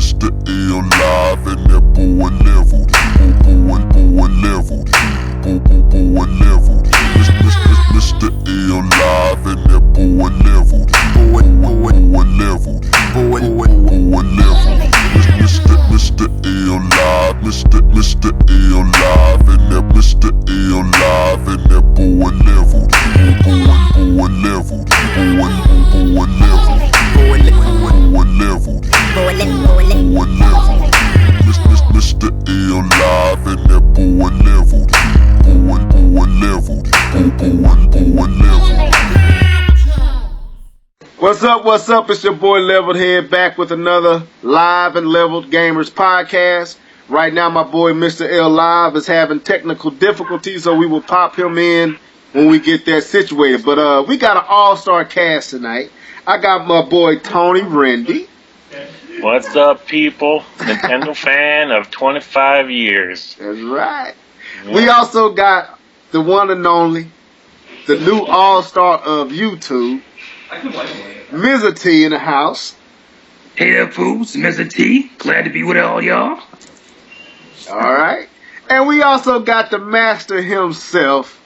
Mr.Llive and that boy leveled. Boy leveled. Boy leveled. Mr.Llive and that boy leveled. Boy leveled. Boy leveled. Mr.Llive, Mr.Llive and that Mr.Llive and that boy leveled. Boy leveled. Boy leveled. Mr.Llive and that boy leveled. Boy leveled. What's up? It's your boy Leveled Head back with another Live and Leveled Gamers podcast. Right now my boy Mr.Llive is having technical difficulties, so we will pop him in when we get that situated. But we got an all-star cast tonight. I got my boy Tony Rende. What's up, people? Nintendo fan of 25 years. That's right. Yeah. We also got the one and only, the new all-star of YouTube, Mizzah Tee in the house. Hey there, fools. Mizzah Tee. Glad to be with all y'all. Alright. And we also got the master himself,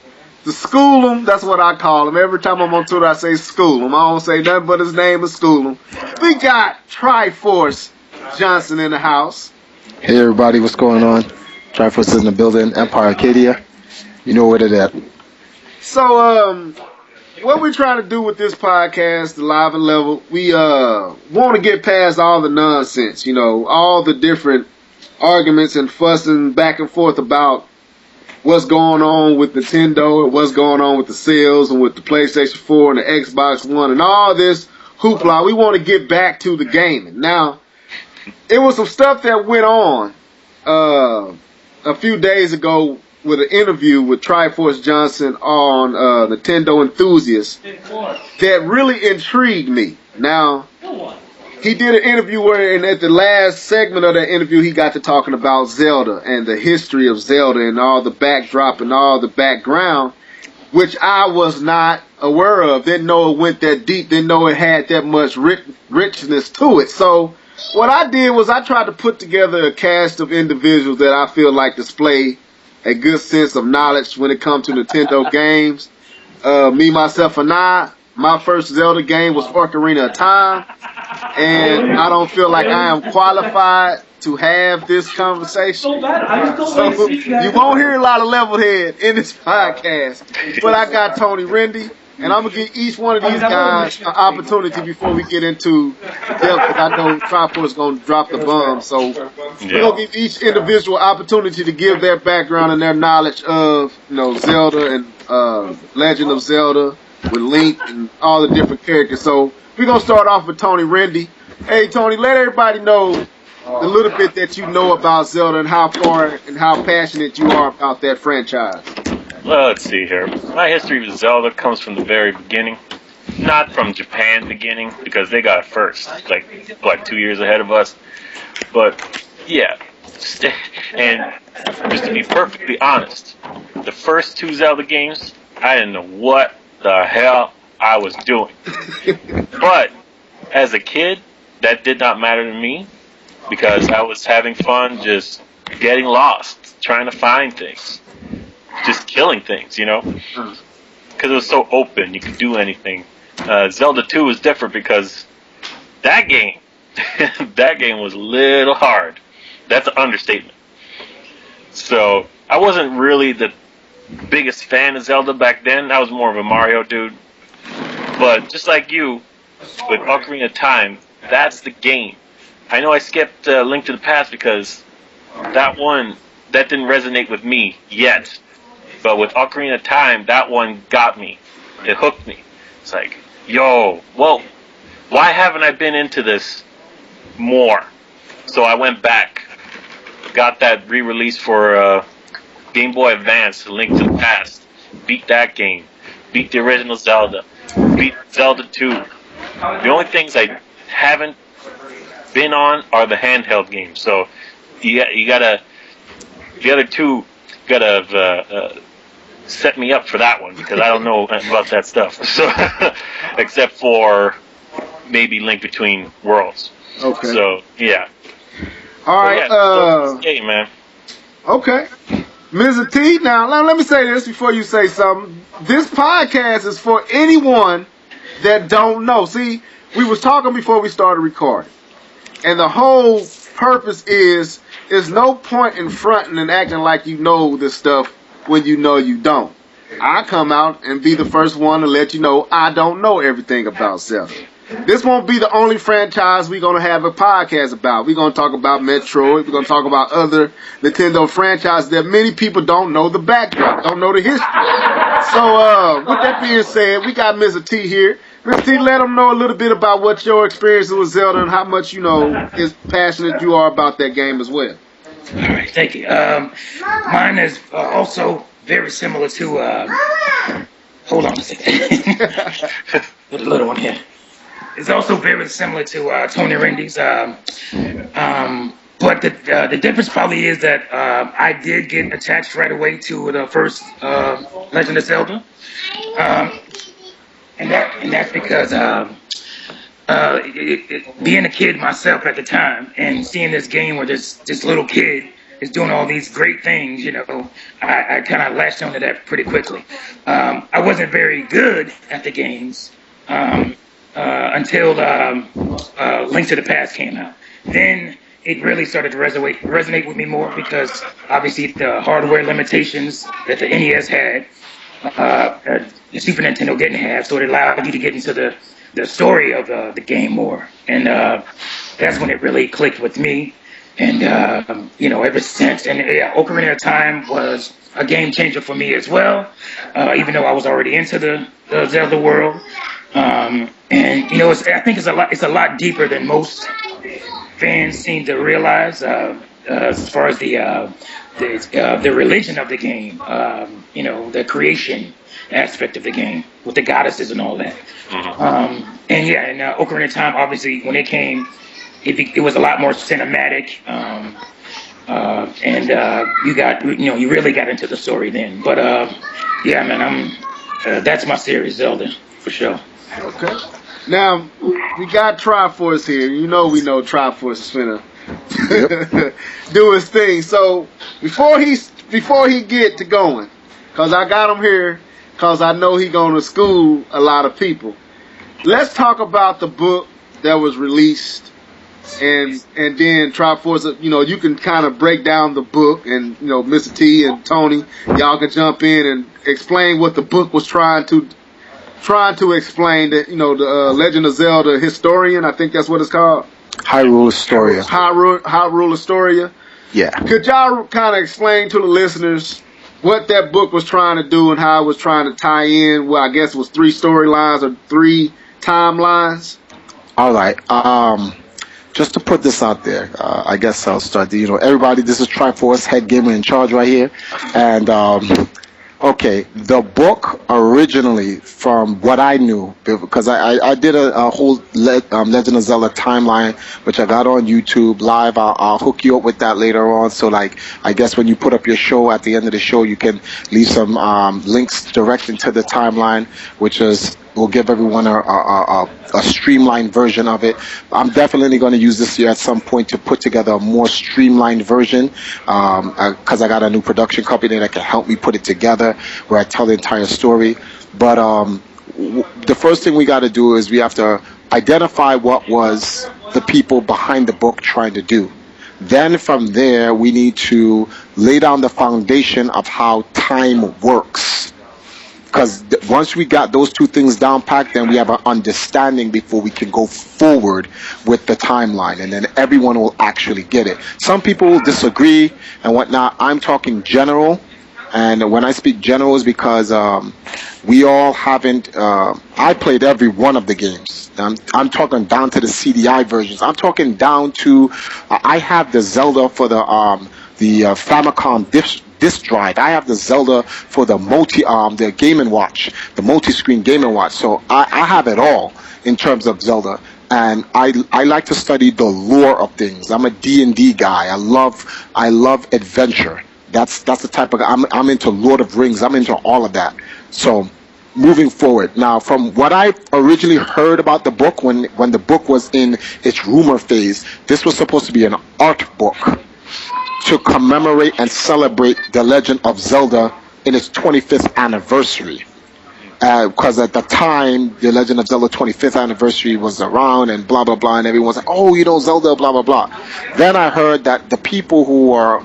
the school him. That's what I call him. Every time I'm on Twitter, I say school him. I don't say nothing but his name is school him. We got Triforce Johnson in the house. Hey everybody, what's going on? Triforce is in the building, Empire Arcadia. You know what it is. So, what we're trying to do with this podcast, the Live and Level, we want to get past all the nonsense, all the different arguments and fussing back and forth about what's going on with Nintendo and what's going on with the sales and with the PlayStation 4 and the Xbox One and all this hoopla. We want to get back to the gaming. Now, it was some stuff that went on a few days ago with an interview with Triforce Johnson on Nintendo Enthusiast that really intrigued me. Now, he did an interview where, and at the last segment of that interview, he got to talking about Zelda and the history of Zelda and all the backdrop and all the background, which I was not aware of. Didn't know it went that deep. Didn't know it had that much richness to it. So what I did was I tried to put together a cast of individuals that I feel like display a good sense of knowledge when it comes to Nintendo games. Me, myself, and I. My first Zelda game was Ocarina of Time, and I don't feel like I am qualified to have this conversation. So you won't hear a lot of Leveled Head in this podcast, but I got Tony Rende, and I'm going to give each one of these guys an opportunity before we get into depth, because I know Triforce is going to drop the bomb. So we're going to give each individual opportunity to give their background and their knowledge of Zelda and Legend of Zelda, with Link and all the different characters. So we're going to start off with Tony Rende. Hey, Tony, let everybody know a little bit that you know about Zelda and how far and how passionate you are about that franchise. Well, let's see here. My history with Zelda comes from the very beginning. Not from Japan beginning, because they got it first. Like 2 years ahead of us. But, yeah. And just to be perfectly honest, the first two Zelda games, I didn't know what the hell I was doing. But as a kid, that did not matter to me, because I was having fun just getting lost, trying to find things, just killing things, because it was so open, you could do anything. Zelda 2 was different because that game was a little hard. That's an understatement. So I wasn't really the biggest fan of Zelda back then. I was more of a Mario dude. But just like you, with Ocarina of Time, that's the game. I know I skipped Link to the Past because that didn't resonate with me yet. But with Ocarina of Time, that one got me. It hooked me. It's like, why haven't I been into this more? So I went back, got that re-release for Game Boy Advance, Link to the Past, beat that game, beat the original Zelda, beat Zelda 2. The only things I haven't been on are the handheld games. So you gotta, the other two gotta set me up for that one, because I don't know about that stuff. So except for maybe Link Between Worlds. Okay. So yeah. All right. Hey, man. Okay. Mizzah Tee, now let me say this before you say something. This podcast is for anyone that don't know. See, we was talking before we started recording. And the whole purpose is no point in fronting and acting like you know this stuff when you know you don't. I come out and be the first one to let you know I don't know everything about Zelda. This won't be the only franchise we're going to have a podcast about. We're going to talk about Metroid. We're going to talk about other Nintendo franchises that many people don't know the backdrop, don't know the history. So, with that being said, we got Mizzah Tee here. Mizzah Tee, let them know a little bit about what your experience with Zelda and how much, is passionate you are about that game as well. All right, thank you. Mine is also very similar to. Hold on a second. Put a little one here. It's also very similar to Tony Rende's. But the difference probably is that I did get attached right away to the first Legend of Zelda, and that's because being a kid myself at the time and seeing this game where this little kid is doing all these great things, I kind of latched onto that pretty quickly. I wasn't very good at the games until Link to the Past came out. Then it really started to resonate with me more because obviously the hardware limitations that the NES had, the Super Nintendo didn't have, so it allowed you to get into the story of the game more. And that's when it really clicked with me. And, ever since. And Ocarina of Time was a game changer for me as well, even though I was already into the Zelda world. I think it's a lot deeper than most fans seem to realize as far as the religion of the game, the creation aspect of the game with the goddesses and all that. And Ocarina of Time, obviously, when it came, it was a lot more cinematic, you really got into the story then. But that's my series, Zelda, for sure. Okay. Now we got Triforce here. We know Triforce is finna do his thing. So before he get to going, cause I got him here, cause I know he gonna school a lot of people. Let's talk about the book that was released, and then Triforce. You can kind of break down the book, and Mizzah Tee and Tony, y'all can jump in and explain what the book was trying to explain. That the Legend of Zelda Historian, I think that's what it's called. Hyrule Historia. Hyrule Historia. Yeah. Could y'all kind of explain to the listeners what that book was trying to do and how it was trying to tie in? Well, I guess it was 3 storylines or 3 timelines. All right. Just to put this out there, I guess I'll start. Everybody, this is Triforce, head gamer in charge right here, and okay, the book originally, from what I knew, because I did a whole Legend of Zelda timeline, which I got on YouTube live. I'll hook you up with that later on. So, I guess when you put up your show, at the end of the show, you can leave some links direct into the timeline, which will give everyone a streamlined version of it. I'm definitely going to use this year at some point to put together a more streamlined version, because I got a new production company that can help me put it together, where I tell the entire story. But the first thing we got to do is we have to identify what was the people behind the book trying to do. Then from there, we need to lay down the foundation of how time works. Because once we got those 2 things down packed, then we have an understanding before we can go forward with the timeline, and then everyone will actually get it. Some people will disagree and whatnot. I'm talking general, and when I speak general is because we all haven't. I played every one of the games. I'm talking down to the CDI versions. I'm talking down to. I have the Zelda for the Famicom disc drive. I have the Zelda for the the Game & Watch, the multi-screen Game & Watch. So I have it all in terms of Zelda, and I like to study the lore of things. I'm a D&D guy. I love adventure. That's the type of guy. I'm into Lord of Rings. I'm into all of that. So moving forward. Now, from what I originally heard about the book, when the book was in its rumor phase, this was supposed to be an art book to commemorate and celebrate the Legend of Zelda in its 25th anniversary. Because at the time, the Legend of Zelda 25th anniversary was around and blah, blah, blah, and everyone's like, oh, Zelda, blah, blah, blah. Then I heard that the people who are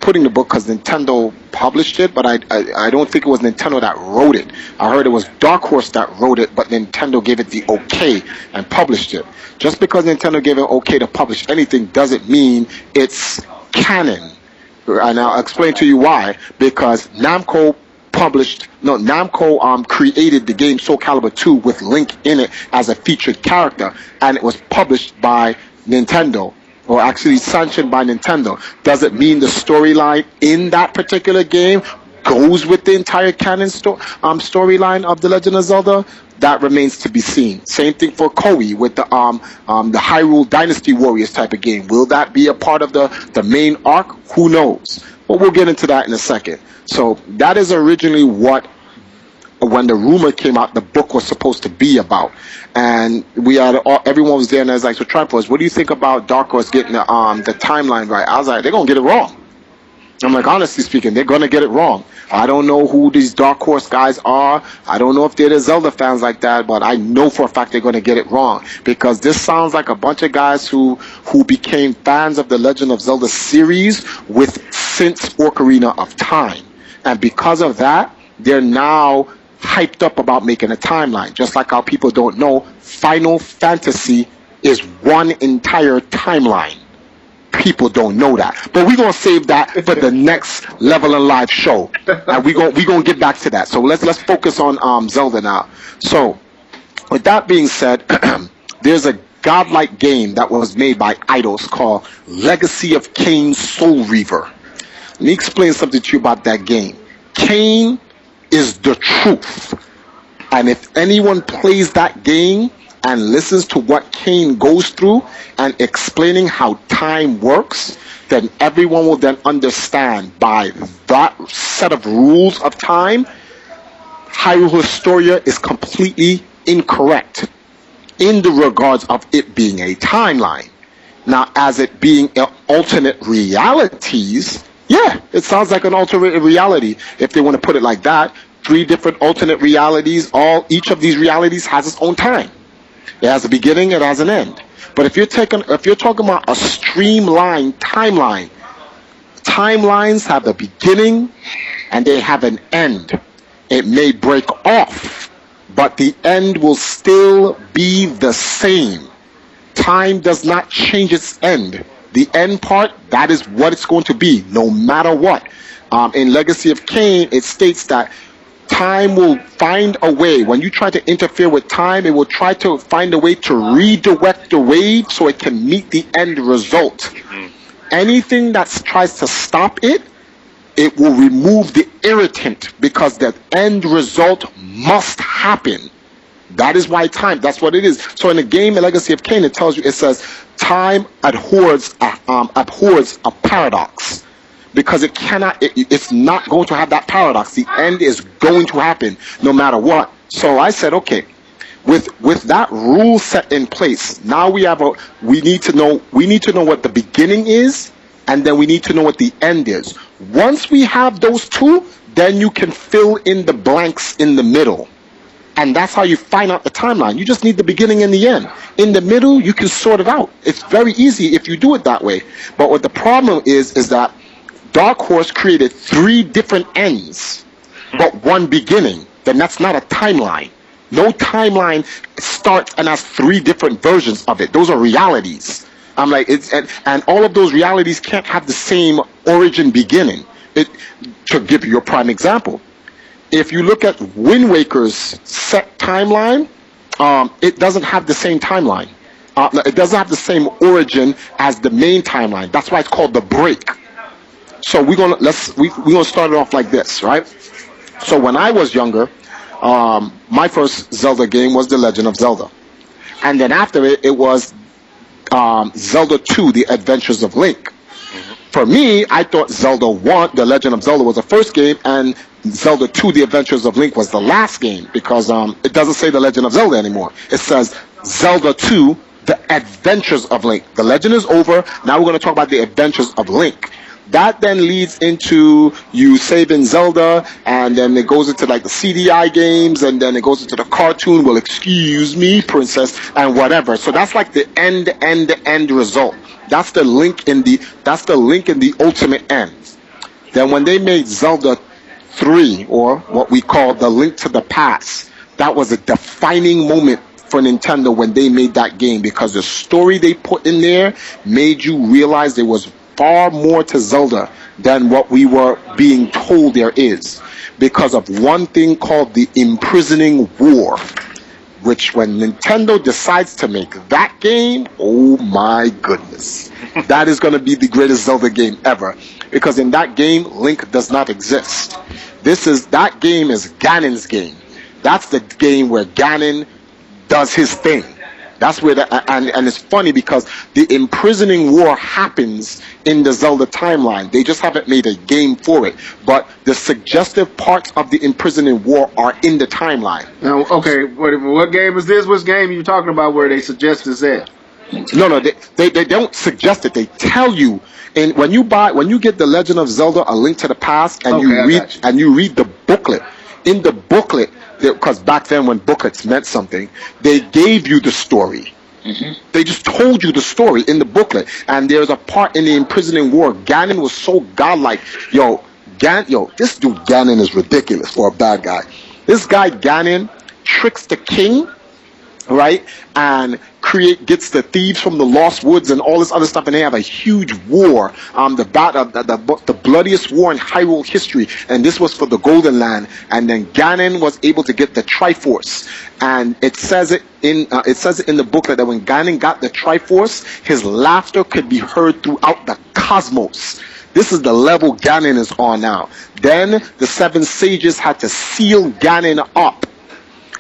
putting the book, because Nintendo published it, but I don't think it was Nintendo that wrote it. I heard it was Dark Horse that wrote it, but Nintendo gave it the okay and published it. Just because Nintendo gave it okay to publish anything doesn't mean it's canon. And I'll explain to you why. Because Namco created the game Soul Calibur 2 with Link in it as a featured character, and it was published by Nintendo, or actually sanctioned by Nintendo. Does it mean the storyline in that particular game goes with the entire canon storyline of The Legend of Zelda? That remains to be seen. Same thing for Koei with the Hyrule Dynasty Warriors type of game. Will that be a part of the main arc? Who knows? But we'll get into that in a second. So that is originally what, when the rumor came out, the book was supposed to be about. And everyone was there, and I was like, so Triforce, what do you think about Dark Horse getting the timeline right? I was like, they're going to get it wrong. I'm like, honestly speaking, they're going to get it wrong. I don't know who these Dark Horse guys are. I don't know if they're the Zelda fans like that, but I know for a fact they're going to get it wrong. Because this sounds like a bunch of guys who became fans of the Legend of Zelda series since Ocarina of Time. And because of that, they're now hyped up about making a timeline. Just like how people don't know, Final Fantasy is one entire timeline. People don't know that. But we're going to save that for the next Level and Live show. And we're going to get back to that. So let's focus on Zelda now. So, with that being said, there's a godlike game that was made by Eidos called Legacy of Kain Soul Reaver. Let me explain something to you about that game. Kain is the truth. And if anyone plays that game and listens to what Kain goes through and explaining how time works, then everyone will then understand by that set of rules of time, Hyrule Historia is completely incorrect in the regards of it being a timeline. Now, as it being alternate realities, yeah, it sounds like an alternate reality if they want to put it like that. 3 different alternate realities. Each of these realities has its own time. It has a beginning, it has an end. But if you're talking about a streamlined timeline, timelines have a beginning and they have an end. It may break off, but the end will still be the same. Time does not change its end. The end part, that is what it's going to be, no matter what. In Legacy of Kain, it states that time will find a way. When you try to interfere with time, it will try to find a way to redirect the wave so it can meet the end result. Anything that tries to stop it, it will remove the irritant because the end result must happen. That is why time, that's what it is. So in the game, Legacy of Kain, it tells you, it says, time abhors a paradox. Because it's not going to have that paradox. The end is going to happen no matter what. So I said, okay, with that rule set in place, now we need to know what the beginning is, and then we need to know what the end is. Once we have those two, then you can fill in the blanks in the middle. And that's how you find out the timeline. You just need the beginning and the end. In the middle, you can sort it out. It's very easy if you do it that way. But what the problem is that Dark Horse created 3 different ends, but one beginning. Then that's not a timeline. No timeline starts and has 3 different versions of it. Those are realities. I'm like, and all of those realities can't have the same origin beginning. To give you a prime example, if you look at Wind Waker's set timeline, it doesn't have the same timeline. It doesn't have the same origin as the main timeline. That's why it's called the break. So we're gonna start it off like this, right? So when I was younger, my first Zelda game was The Legend of Zelda, and then after it was Zelda 2: The Adventures of Link. For me, I thought Zelda 1, The Legend of Zelda, was the first game, and Zelda 2, The Adventures of Link was the last game, because it doesn't say The Legend of Zelda anymore. It says Zelda 2, The Adventures of Link. The legend is over. Now we're going to talk about The Adventures of Link. That then leads into you saving Zelda, and then it goes into like the CDI games, and then it goes into the cartoon, well, excuse me, princess, and whatever. So that's like the end result. That's the link in the ultimate end. Then when they made Zelda 3, or what we call the Link to the Past, that was a defining moment for Nintendo when they made that game, because the story they put in there made you realize there was far more to Zelda than what we were being told there is, because of one thing called the imprisoning war, which when Nintendo decides to make that game, oh my goodness, that is going to be the greatest Zelda game ever, because in that game Link does not exist. That game is Ganon's game. That's the game where Ganon does his thing. That's where and it's funny because the imprisoning war happens in the Zelda timeline. They just haven't made a game for it. But the suggestive parts of the imprisoning war are in the timeline. Now, okay, what game is this? Which game are you talking about where they suggest it's at? No, they don't suggest it. They tell you. And when you get the Legend of Zelda: A Link to the Past, and you read the booklet. In the booklet, because back then when booklets meant something, they gave you the story. Mm-hmm. They just told you the story in the booklet. And there's a part in the imprisoning war. Ganon was so godlike. This dude Ganon is ridiculous for a bad guy. This guy Ganon tricks the king, right? And gets the thieves from the Lost Woods and all this other stuff, and they have a huge war, the bloodiest war in Hyrule history, and this was for the Golden Land. And then Ganon was able to get the Triforce, and it says it in the booklet that when Ganon got the Triforce, his laughter could be heard throughout the cosmos. This is the level Ganon is on now. Then the 7 sages had to seal Ganon up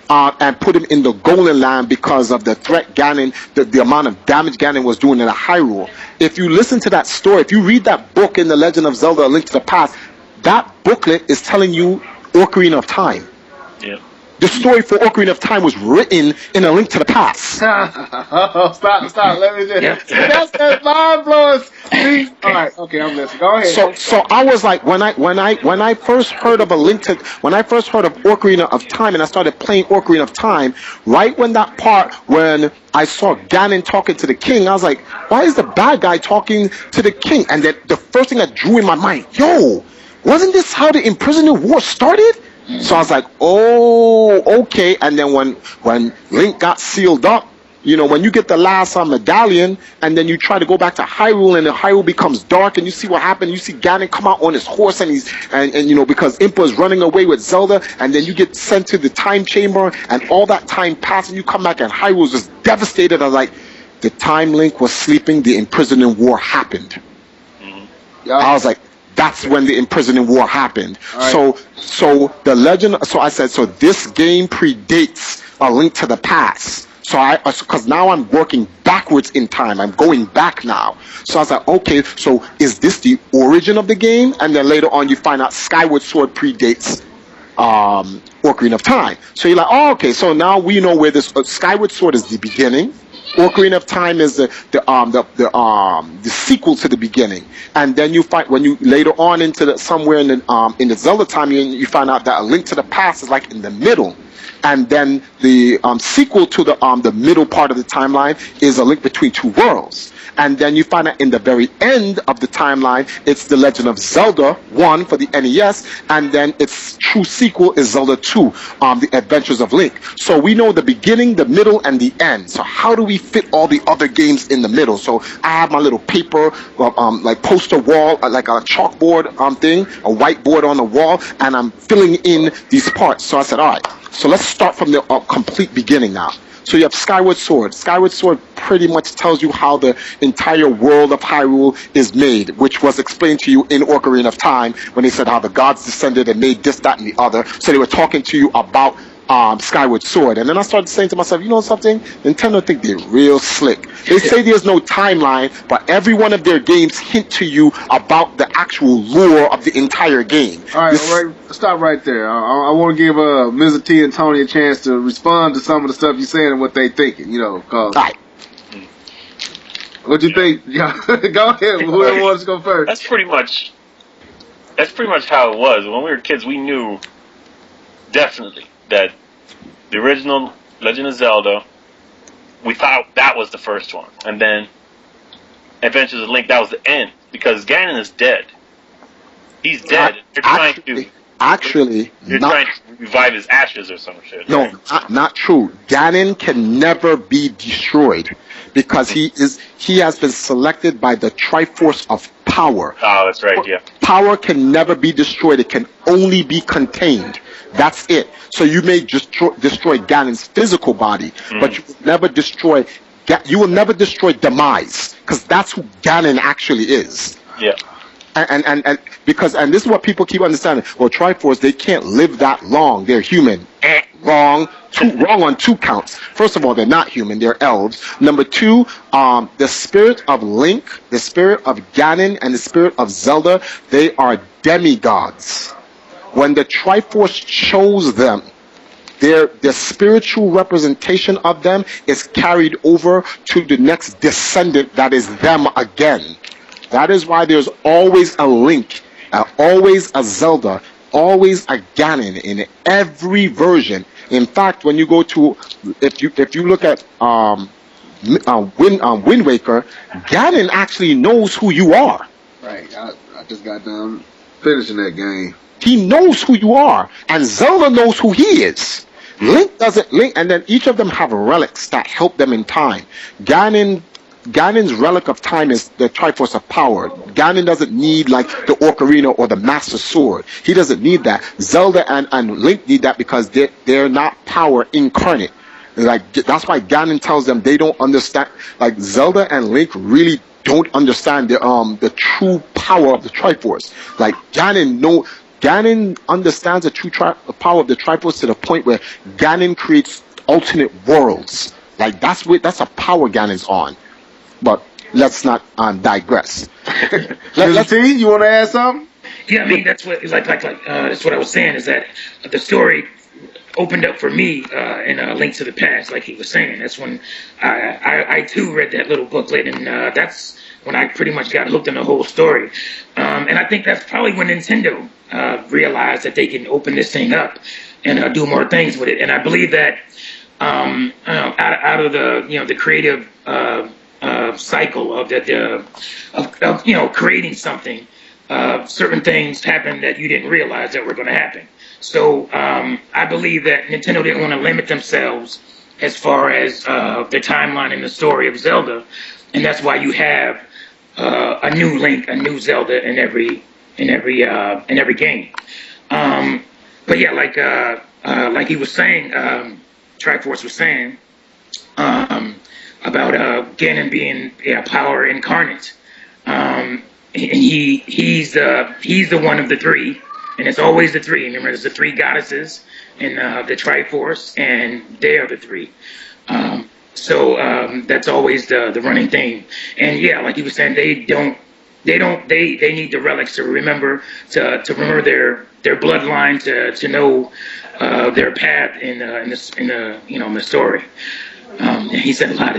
and put him in the Golden Land because of the threat Ganon, the amount of damage Ganon was doing in the Hyrule. If you listen to that story, if you read that book in The Legend of Zelda: A Link to the Past, that booklet is telling you Ocarina of Time. Yeah. The story for Ocarina of Time was written in A Link to the Past. Stop. Let me just... That's mind blowing. All right, okay, I'm listening. Go ahead. So I was like, when I first heard of Ocarina of Time, and I started playing Ocarina of Time, right when that part when I saw Ganon talking to the king, I was like, why is the bad guy talking to the king? And then the first thing that drew in my mind, wasn't this how the imprisoning war started? So I was like, oh, okay. And then when Link got sealed up, when you get the last medallion, and then you try to go back to Hyrule, and the Hyrule becomes dark, and you see what happened. You see Ganon come out on his horse, and because Impa is running away with Zelda, and then you get sent to the time chamber, and all that time passes, and you come back, and Hyrule's just devastated. I was like, the time Link was sleeping, the imprisoning war happened. Yeah. I was like, that's when the imprisoning war happened. Right. So the legend. So I said, so this game predates A Link to the Past. Because now I'm working backwards in time. I'm going back now. So I was like, okay, so is this the origin of the game? And then later on, you find out Skyward Sword predates Ocarina of Time. So you're like, oh, okay. So now we know where this Skyward Sword is the beginning. Ocarina of Time is the sequel to the beginning, and then you find when you later on into somewhere in the Zelda time, you find out that A Link to the Past is like in the middle, and then the sequel to the middle part of the timeline is A Link Between Two Worlds. And then you find out in the very end of the timeline, it's The Legend of Zelda 1 for the NES, and then its true sequel is Zelda 2, The Adventures of Link. So we know the beginning, the middle, and the end. So how do we fit all the other games in the middle? So I have my little paper, like poster wall, like a chalkboard thing, a whiteboard on the wall, and I'm filling in these parts. So I said, all right, so let's start from the complete beginning now. So you have Skyward Sword. Skyward Sword pretty much tells you how the entire world of Hyrule is made, which was explained to you in Ocarina of Time when they said how the gods descended and made this, that, and the other. So they were talking to you about Skyward Sword. And then I started saying to myself, you know something? Nintendo think they're real slick. They say there's no timeline, but every one of their games hint to you about the actual lore of the entire game. All right, stop right there. I want to give Mizzah Tee and Tony a chance to respond to some of the stuff you're saying and what they thinking. You know, cause. All right. What do you think? Go ahead. Whoever wants to go first. That's pretty much how it was. When we were kids, we knew definitely that the original Legend of Zelda, we thought that was the first one. And then Adventures of Link, that was the end. Because Ganon is dead. He's dead. They're trying to revive his ashes or some shit. No, right? not true. Ganon can never be destroyed because he has been selected by the Triforce of Power. Oh, that's right, yeah. Power can never be destroyed. It can only be contained. That's it. So you may destroy Ganon's physical body, but you will never destroy Demise, because that's who Ganon actually is. Yeah. And because this is what people keep understanding. Well, Triforce, they can't live that long. They're human. Wrong. Wrong on 2 counts. First of all, they're not human. They're elves. Number 2, the spirit of Link, the spirit of Ganon, and the spirit of Zelda, they are demigods. When the Triforce chose them, their spiritual representation of them is carried over to the next descendant that is them again. That is why there's always a Link, always a Zelda, always a Ganon in every version. In fact, when you go to, if you look at Wind Waker, Ganon actually knows who you are. Right. I just got done finishing that game. He knows who you are, and Zelda knows who he is. Link doesn't. And then each of them have relics that help them in time. Ganon's relic of time is the Triforce of Power. Ganon doesn't need like the Ocarina or the Master Sword. He doesn't need that. Zelda and Link need that because they're not power incarnate. Like that's why Ganon tells them they don't understand. Like Zelda and Link really don't understand the true power of the Triforce. Like Ganon understands the true power of the Triforce to the point where Ganon creates alternate worlds. Like that's a power Ganon's on. But let's not digress. Let's see. You want to add something? Yeah, I mean that's what that's what I was saying is that the story opened up for me in Link to the Past, like he was saying. That's when I too read that little booklet, and that's when I pretty much got hooked on the whole story. And I think that's probably when Nintendo realized that they can open this thing up and do more things with it. And I believe that out of the creative cycle of creating something, certain things happen that you didn't realize that were going to happen. So I believe that Nintendo didn't want to limit themselves as far as the timeline and the story of Zelda, and that's why you have a new Link, a new Zelda in every game. But yeah, like he was saying, Triforce was saying about Ganon being power incarnate. And he's the one of the 3, and it's always the 3. Remember, there's the 3 goddesses in the Triforce, and they are the 3. So that's always the running theme. And yeah, like he was saying, they need the relics to remember their bloodline, to know their path in the story. He said a lot.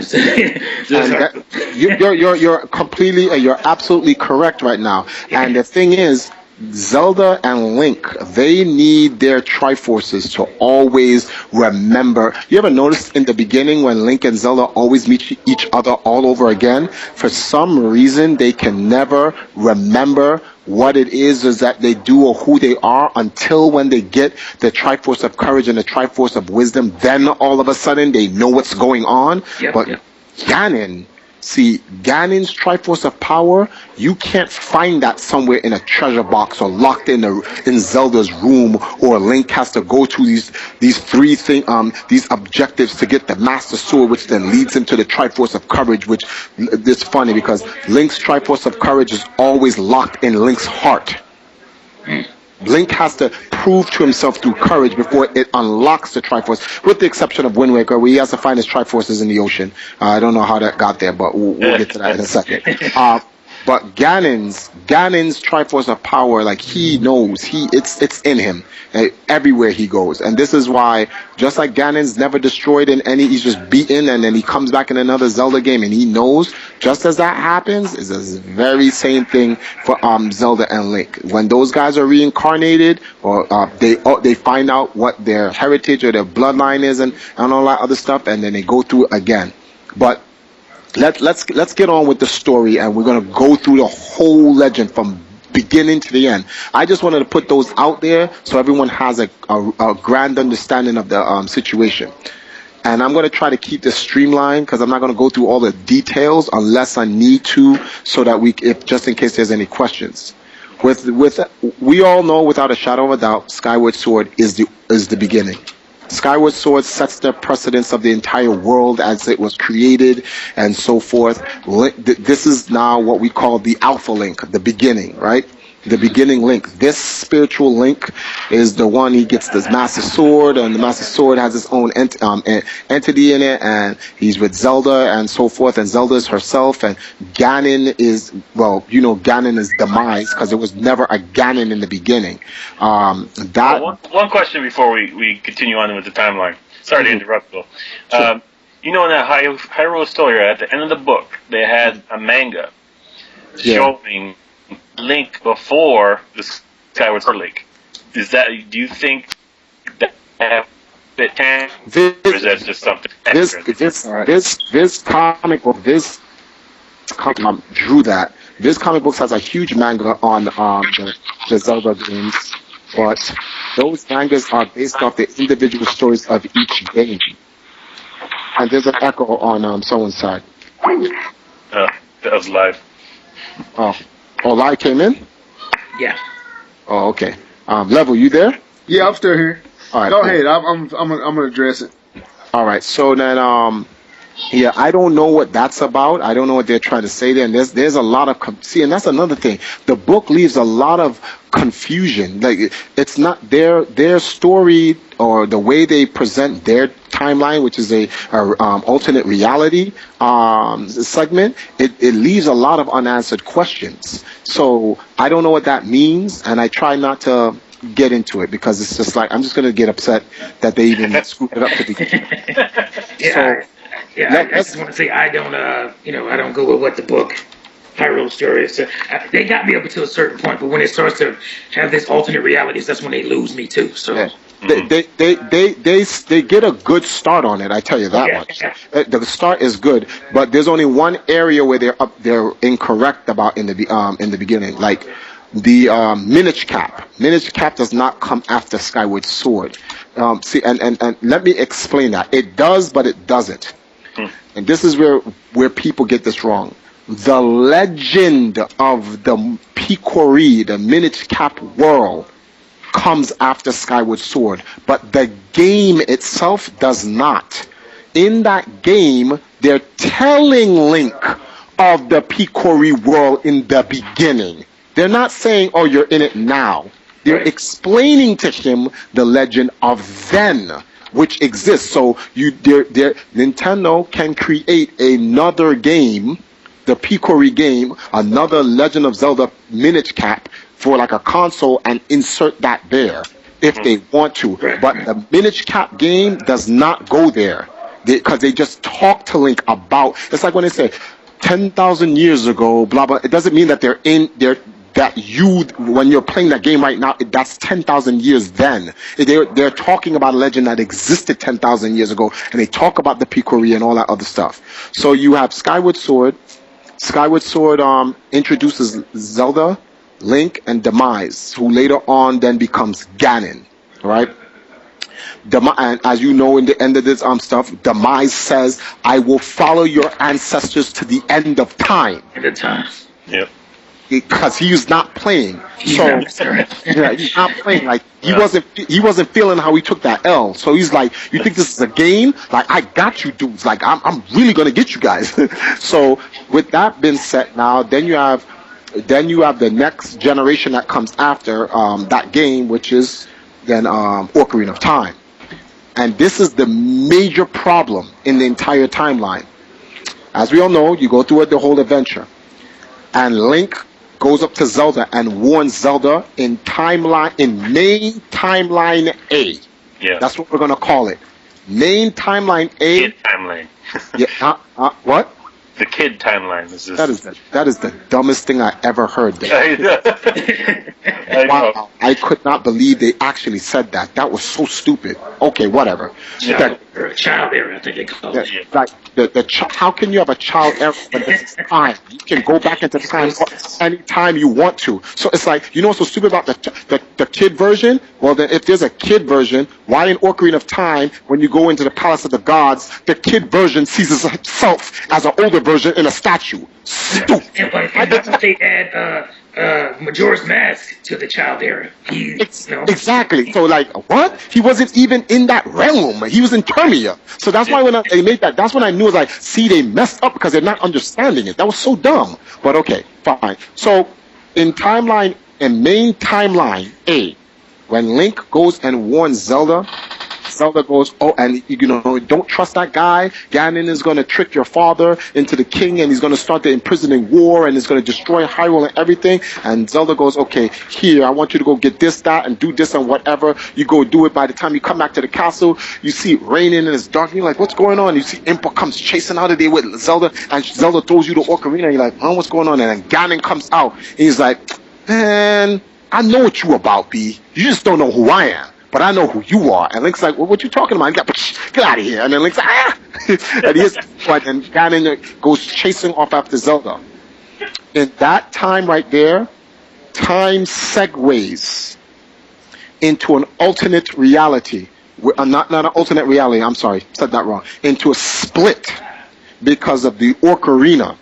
You're absolutely correct right now. And the thing is, Zelda and Link, they need their Triforces to always remember. You ever noticed in the beginning when Link and Zelda always meet each other all over again? For some reason, they can never remember what it is that they do or who they are until when they get the Triforce of Courage and the Triforce of Wisdom. Then all of a sudden, they know what's going on. But Ganon's Triforce of Power, you can't find that somewhere in a treasure box or locked in Zelda's room, or Link has to go to these objectives to get the Master Sword, which then leads him to the Triforce of Courage, which is funny because Link's Triforce of Courage is always locked in Link's heart. Link has to prove to himself through courage before it unlocks the Triforce, with the exception of Wind Waker, where he has to find his Triforces in the ocean. I don't know how that got there, but we'll get to that in a second. But Ganon's Triforce of power, like he knows, it's in him everywhere he goes, and this is why, just like Ganon's never destroyed in any, he's just beaten, and then he comes back in another Zelda game, and he knows. Just as that happens, is the very same thing for Zelda and Link. When those guys are reincarnated, or they find out what their heritage or their bloodline is, and all that other stuff, and then they go through it again. But let's get on with the story, and we're gonna go through the whole legend from beginning to the end. I just wanted to put those out there so everyone has a grand understanding of the situation. And I'm going to try to keep this streamlined, because I'm not going to go through all the details unless I need to, so that just in case there's any questions. We all know without a shadow of a doubt, Skyward Sword is the beginning. Skyward Sword sets the precedence of the entire world as it was created, and so forth. This is now what we call the Alpha Link, the beginning, right? The beginning Link. This spiritual Link is the one, he gets this Master Sword, and the Master Sword has its own entity in it, and he's with Zelda and so forth, and Zelda is herself, and Ganon is, Ganon is demise, because there was never a Ganon in the beginning. One question before we continue on with the timeline. Sorry to interrupt, Bill. Sure. In that Hyrule Historia, at the end of the book, they had a manga showing Link before the Skyward Sword Link. Do you think that it can, or is that just something extra? This comic book, drew that. This comic book has a huge manga on the Zelda games, but those mangas are based off the individual stories of each game. And there's an echo on someone's side. That was live. Oh, live came in? Yeah. Oh, okay. Level, you there? Yeah, I'm still here. All right. Go cool. ahead. I'm gonna address it. All right. So then, I don't know what that's about. I don't know what they're trying to say there. And there's a lot of and that's another thing. The book leaves a lot of confusion. Like, it's not their story, or the way they present their timeline, which is a alternate reality segment. It leaves a lot of unanswered questions. So I don't know what that means, and I try not to get into it, because it's just like, I'm just going to get upset that they even screwed it up to begin. I just want to say I don't go with what the book Hyrule story is. They got me up until a certain point, but when it starts to have this alternate realities, that's when they lose me too. So. Yeah. They get a good start on it. I tell you that much. The start is good, but there's only one area where they're incorrect about in the beginning. Like the Minish Cap. Minish Cap does not come after Skyward Sword. And let me explain that. It does, but it doesn't. And this is where people get this wrong. The legend of the Picori, the Minish Cap world, comes after Skyward Sword, but the game itself does not. In that game, they're telling Link of the Picori world in the beginning. They're not saying, oh, you're in it now. They're explaining to him the legend of then, which exists. So Nintendo can create another game, the Picori game, another Legend of Zelda Minish Cap, for like a console, and insert that there if they want to. But the Minish Cap game does not go there, because they just talk to Link about. It's like when they say 10,000 years ago, blah blah. It doesn't mean that when you're playing that game right now, that's 10,000 years then. They're talking about a legend that existed 10,000 years ago, and they talk about the Picori and all that other stuff. So you have Skyward Sword. Skyward Sword introduces Zelda, Link, and Demise, who later on then becomes Ganon, right? And as you know, in the end of this stuff, Demise says, "I will follow your ancestors to the end of time." End of time. Yep. Because he's not playing. He's not playing. Like he wasn't feeling how he took that L. So he's like, "You think this is a game? Like, I got you dudes. Like, I'm really gonna get you guys." So with that being said, now then you have then you have the next generation that comes after that game, which is then Ocarina of Time. And this is the major problem in the entire timeline. As we all know, you go through the whole adventure, and Link goes up to Zelda and warns Zelda in main timeline A. Yeah. That's what we're gonna call it. Main timeline A. Kid timeline. Yeah. What? The kid timeline is just... That is the dumbest thing I ever heard. I know. Wow, I could not believe they actually said that. That was so stupid. Okay, whatever. Child era, I think they call it. Like how can you have a child era when this is time? You can go back into time anytime you want to. So it's like, you know what's so stupid about the kid version? Well, then if there's a kid version, why in Ocarina of Time, when you go into the Palace of the Gods, the kid version sees himself as an older version in a statue? Stupid. And that's what they add Majora's Mask to the child era. Exactly. So like, what? He wasn't even in that realm. He was in Termia. So that's why when they made that, that's when I knew, like, see, they messed up because they're not understanding it. That was so dumb. But okay, fine. So in main timeline A, when Link goes and warns Zelda goes, oh, and you know, don't trust that guy. Ganon is going to trick your father into the king, and he's going to start the imprisoning war, and he's going to destroy Hyrule and everything. And Zelda goes, okay, here, I want you to go get this, that, and do this and whatever. You go do it. By the time you come back to the castle, you see it raining and it's dark, and you're like, what's going on? You see Impa comes chasing out of there with Zelda, and Zelda throws you the ocarina, and you're like, what's going on? And then Ganon comes out, and he's like, man, I know what you about, B. You just don't know who I am. But I know who you are. And Link's like, well, what you talking about? Get out of here. And then Link's like, ah! And Ganon goes chasing off after Zelda. In that time right there, time segues into an alternate reality. Not an alternate reality, I'm sorry, said that wrong. Into a split because of the ocarina.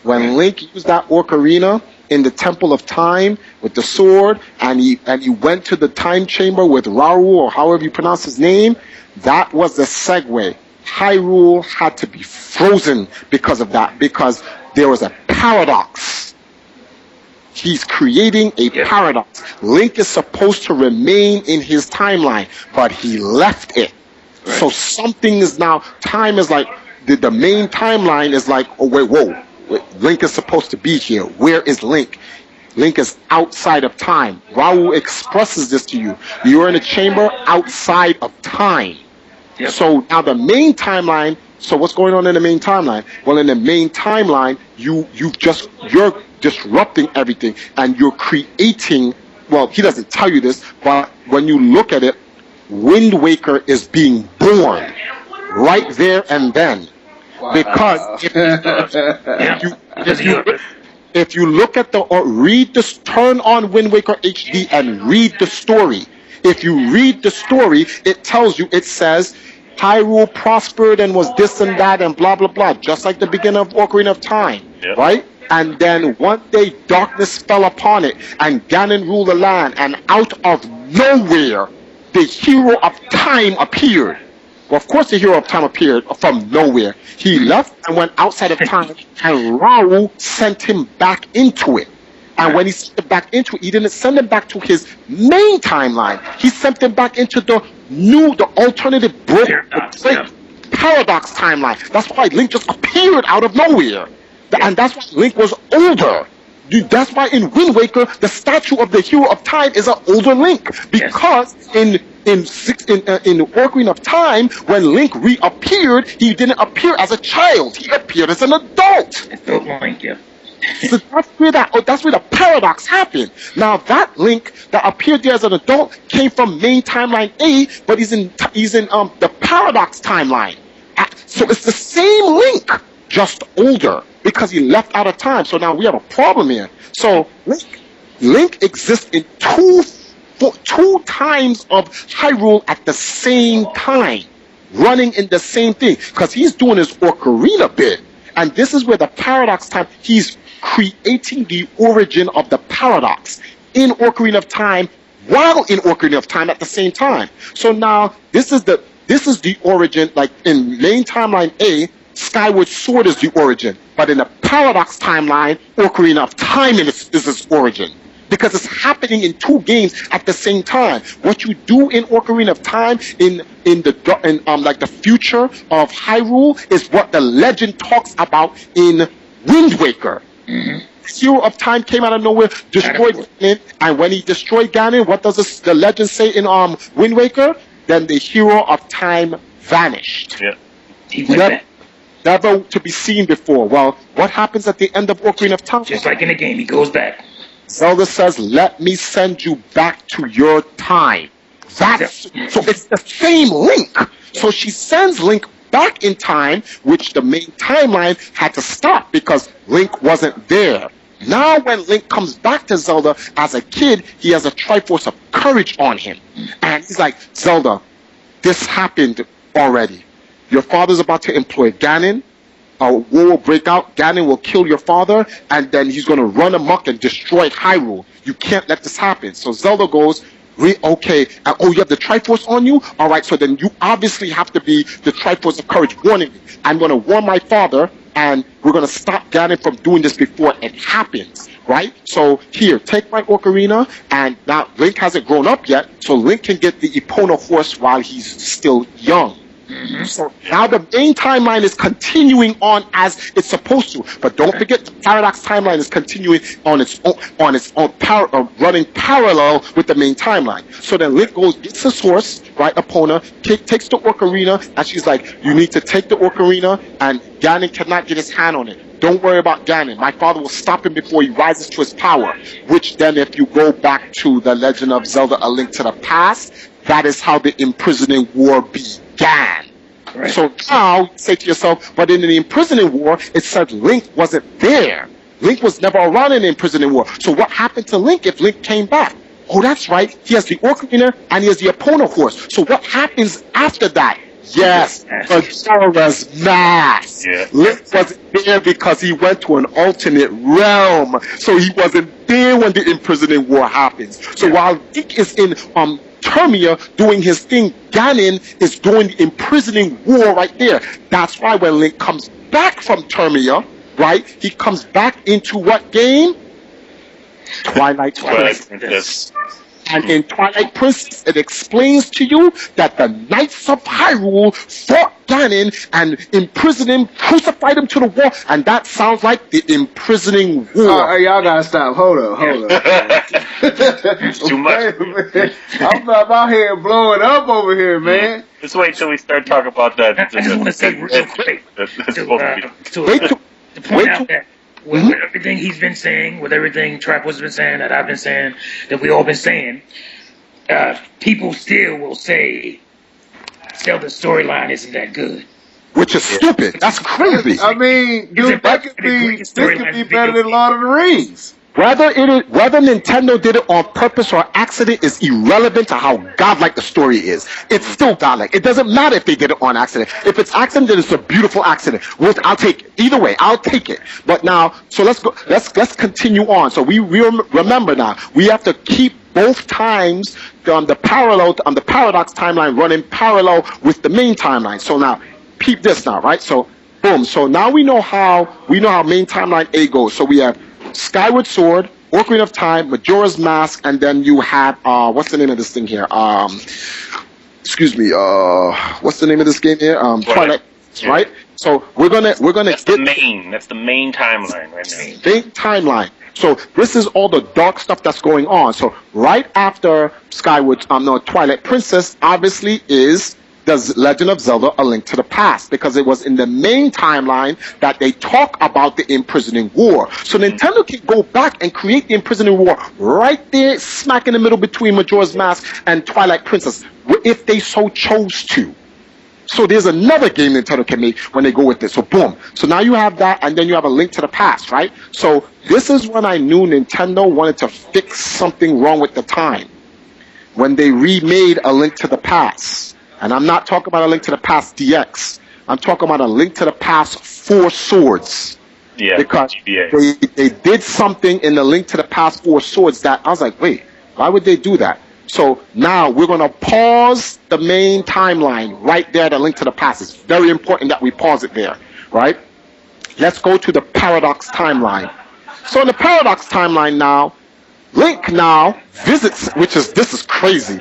When Link used that ocarina in the Temple of Time with the sword, and he went to the time chamber with Raoul, or however you pronounce his name, that was the segue. Hyrule had to be frozen because of that, because there was a paradox. He's creating a paradox. Link is supposed to remain in his timeline, but he left it. Right. So something is now, time is like, the main timeline is like, oh wait, whoa. Link is supposed to be here. Where is Link? Link is outside of time. Raoul expresses this to you. You're in a chamber outside of time. Yep. So now the main timeline, so what's going on in the main timeline? Well, in the main timeline, you're disrupting everything, and you're creating, well, he doesn't tell you this, but when you look at it, Wind Waker is being born right there and then. Because if you look at or read this, turn on Wind Waker HD and read the story. If you read the story, it tells you, it says Hyrule prospered and was this and that and blah blah blah, just like the beginning of Ocarina of Time, right? And then one day darkness fell upon it, and Ganon ruled the land, and out of nowhere, the hero of time appeared. Well, of course the hero of time appeared from nowhere. He left and went outside of time, and Raoul sent him back into it. And when he sent him back into it, he didn't send him back to his main timeline. He sent him back into the alternative paradox timeline. That's why Link just appeared out of nowhere. And that's why Link was older. That's why in Wind Waker, the statue of the hero of time is an older Link. Because in Ocarina of Time, when Link reappeared, he didn't appear as a child. He appeared as an adult. Adult Link, yeah. So that's where the paradox happened. Now that Link that appeared there as an adult came from main timeline A, but he's in the paradox timeline. So it's the same Link, just older, because he left out of time. So now we have a problem here. So Link exists in two times of Hyrule at the same time, running in the same thing, because he's doing his ocarina bit, and this is where the paradox time, he's creating the origin of the paradox in Ocarina of Time while in Ocarina of Time at the same time. So now this is the origin. Like in main timeline A, Skyward Sword is the origin, but in the Paradox timeline, Ocarina of Time is its origin. Because it's happening in 2 games at the same time. What you do in Ocarina of Time in the future of Hyrule is what the legend talks about in Wind Waker. Hero of Time came out of nowhere, destroyed Ganon, and when he destroyed Ganon, what does the legend say in Wind Waker? Then the Hero of Time vanished. Yeah. Never to be seen before. Well, what happens at the end of Ocarina of Time? Just like in the game, he goes back. Zelda says, let me send you back to your time. So it's the same Link. So she sends Link back in time, which the main timeline had to stop because Link wasn't there. Now when Link comes back to Zelda as a kid, he has a Triforce of Courage on him. And he's like, Zelda, this happened already. Your father's about to employ Ganon. A war will break out, Ganon will kill your father, and then he's going to run amok and destroy Hyrule. You can't let this happen. So Zelda goes, okay, oh, you have the Triforce on you? All right, so then you obviously have to be the Triforce of Courage warning me. I'm going to warn my father, and we're going to stop Ganon from doing this before it happens, right? So here, take my Ocarina, and now Link hasn't grown up yet, so Link can get the Epona horse while he's still young. So now the main timeline is continuing on as it's supposed to, but don't forget the Paradox timeline is continuing on its own running parallel with the main timeline. So then Link goes, gets his horse, right, Epona, takes the Ocarina, and she's like, you need to take the Ocarina, and Ganon cannot get his hand on it. Don't worry about Ganon. My father will stop him before he rises to his power. Which then, if you go back to the Legend of Zelda: A Link to the Past, that is how the imprisoning war began. Right. So now, you say to yourself, but in the imprisoning war, it said Link wasn't there. Link was never around in the imprisoning war. So what happened to Link if Link came back? Oh, that's right. He has the Ocarina and he has the Epona horse. So what happens after that? Yes, Majora's Mask. Yeah. Link wasn't there because he went to an alternate realm. So he wasn't there when the imprisoning war happens. So while Link is in Termia doing his thing, Ganon is doing the imprisoning war right there. That's why when Link comes back from Termia, right, he comes back into what game? Twilight Princess. And in Twilight Princess, it explains to you that the Knights of Hyrule fought Ganon and imprisoned him, crucified him to the wall, and that sounds like the imprisoning war. Y'all gotta stop. Hold up. It's too much. I'm out here blowing up over here, man. Let's wait till we start talking about that. I just want to say real quick to point out that with everything he's been saying, with everything Triforce has been saying, that I've been saying, that we all been saying, people still will say Zelda's storyline isn't that good. Which is stupid. That's crazy. I mean, dude, this could be better than Lord of the Rings. Whether Nintendo did it on purpose or accident is irrelevant to how godlike the story is. It's still godlike. It doesn't matter if they did it on accident. If it's accident, then it's a beautiful accident. I'll take it. Either way, I'll take it. But now, so let's go. Let's continue on. So we remember now. We have to keep both times on the Paradox timeline running parallel with the main timeline. So now, peep this now, right? So boom. So now we know how main timeline A goes. So we have Skyward Sword, Ocarina of Time, Majora's Mask, and then you have what's the name of this thing here? What's the name of this game here? Twilight, right? So we're gonna that's the main timeline right now. Main timeline. So this is all the dark stuff that's going on. So right after Twilight Princess obviously is the Legend of Zelda: A Link to the Past, because it was in the main timeline that they talk about the imprisoning war. So Nintendo can go back and create the imprisoning war right there, smack in the middle between Majora's Mask and Twilight Princess, if they so chose to. So there's another game Nintendo can make when they go with this. So boom. So now you have that, and then you have A Link to the Past, right? So this is when I knew Nintendo wanted to fix something wrong with the time. When they remade A Link to the Past. And I'm not talking about A Link to the Past DX. I'm talking about A Link to the Past 4 Swords. Yeah, because they did something in the Link to the Past 4 Swords that I was like, wait, why would they do that? So now we're going to pause the main timeline right there at A Link to the Past. It's very important that we pause it there, right? Let's go to the paradox timeline. So in the paradox timeline now, Link now visits, this is crazy.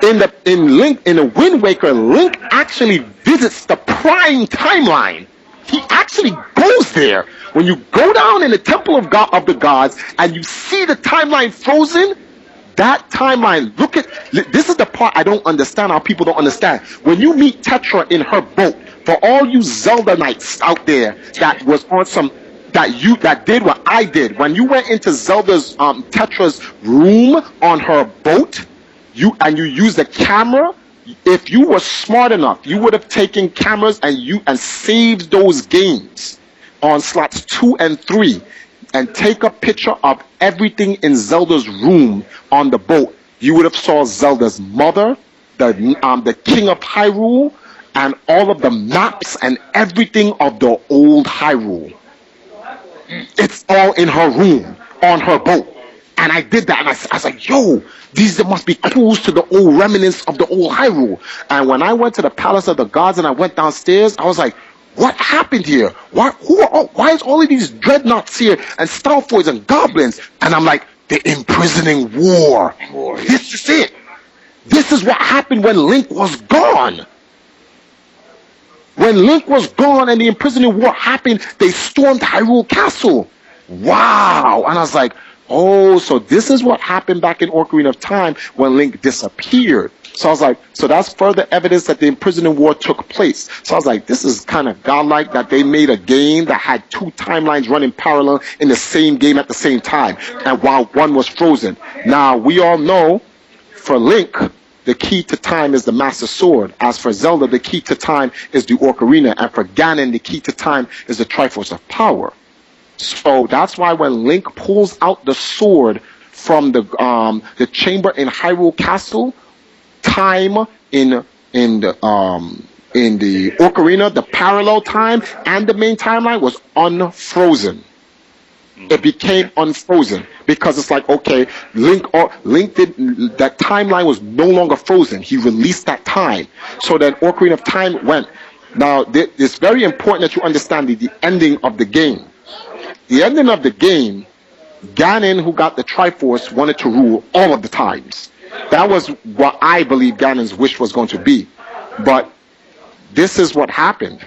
In the Wind Waker, Link actually visits the prime timeline. He actually goes there. When you go down in the Temple of the Gods and you see the timeline frozen, that timeline, this is the part I don't understand, how people don't understand. When you meet Tetra in her boat, for all you Zelda Knights out there that was on some, that did what I did, when you went into Tetra's room on her boat, you used the camera, if you were smart enough, you would have taken cameras and saved those games on slots 2 and 3 and take a picture of everything in Zelda's room on the boat. You would have saw Zelda's mother, the king of Hyrule, and all of the maps and everything of the old Hyrule. It's all in her room on her boat. And I did that, and I was like, yo, these must be clues to the old remnants of the old Hyrule. And when I went to the Palace of the Gods and I went downstairs, I was like, what happened here? Why is all of these dreadnoughts here and Starfoids and goblins? And I'm like, the imprisoning war. This is it. This is what happened when Link was gone. When Link was gone and the imprisoning war happened, they stormed Hyrule Castle. Wow. And I was like, oh, so this is what happened back in Ocarina of Time when Link disappeared. So I was like, so that's further evidence that the imprisoning war took place. So I was like, this is kind of godlike that they made a game that had 2 timelines running parallel in the same game at the same time, and while one was frozen. Now, we all know for Link, the key to time is the Master Sword. As for Zelda, the key to time is the Ocarina. And for Ganon, the key to time is the Triforce of Power. So that's why when Link pulls out the sword from the chamber in Hyrule Castle, time in the Ocarina, the parallel time and the main timeline was unfrozen. It became unfrozen because it's like, okay, Link did that timeline was no longer frozen. He released that time. So then Ocarina of Time went. Now it's very important that you understand the ending of the game. The ending of the game, Ganon, who got the Triforce, wanted to rule all of the times. That was what I believe Ganon's wish was going to be. But this is what happened.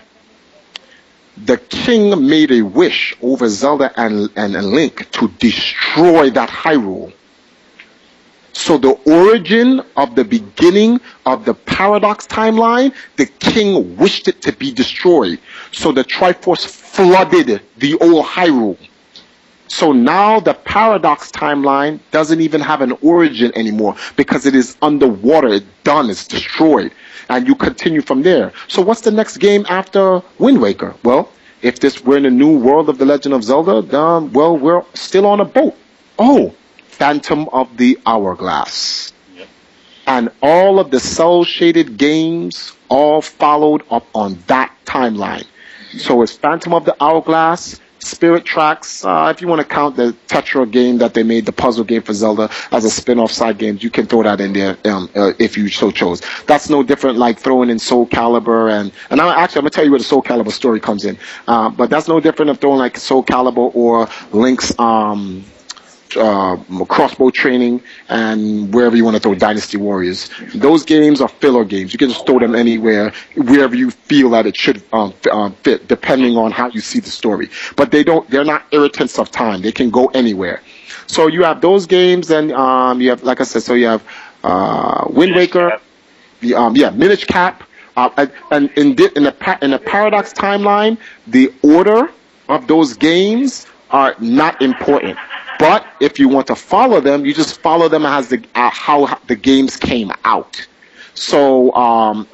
The king made a wish over Zelda and Link to destroy that Hyrule. So the origin of the beginning of the paradox timeline, the king wished it to be destroyed. So the Triforce flooded the old Hyrule. So now the paradox timeline doesn't even have an origin anymore because it is underwater. It's done. It's destroyed. And you continue from there. So what's the next game after Wind Waker? Well, if we're in a new world of The Legend of Zelda, well, we're still on a boat. Oh, Phantom of the Hourglass. Yep. And all of the cel-shaded games all followed up on that timeline. So it's Phantom of the Hourglass, Spirit Tracks, if you want to count the Tetra game that they made, the puzzle game for Zelda, as a spin-off side game, you can throw that in there if you so chose. That's no different like throwing in Soul Calibur, and I'm going to tell you where the Soul Calibur story comes in. But that's no different than throwing like Soul Calibur or Link's crossbow training, and wherever you want to throw Dynasty Warriors. Those games are filler games. You can just throw them anywhere, wherever you feel that it should fit, depending on how you see the story. But they're not irritants of time. They can go anywhere. So you have those games, and you have, like I said, so you have Wind Waker, Minish Cap, and in the Paradox timeline, the order of those games are not important. But if you want to follow them, you just follow them as how the games came out. So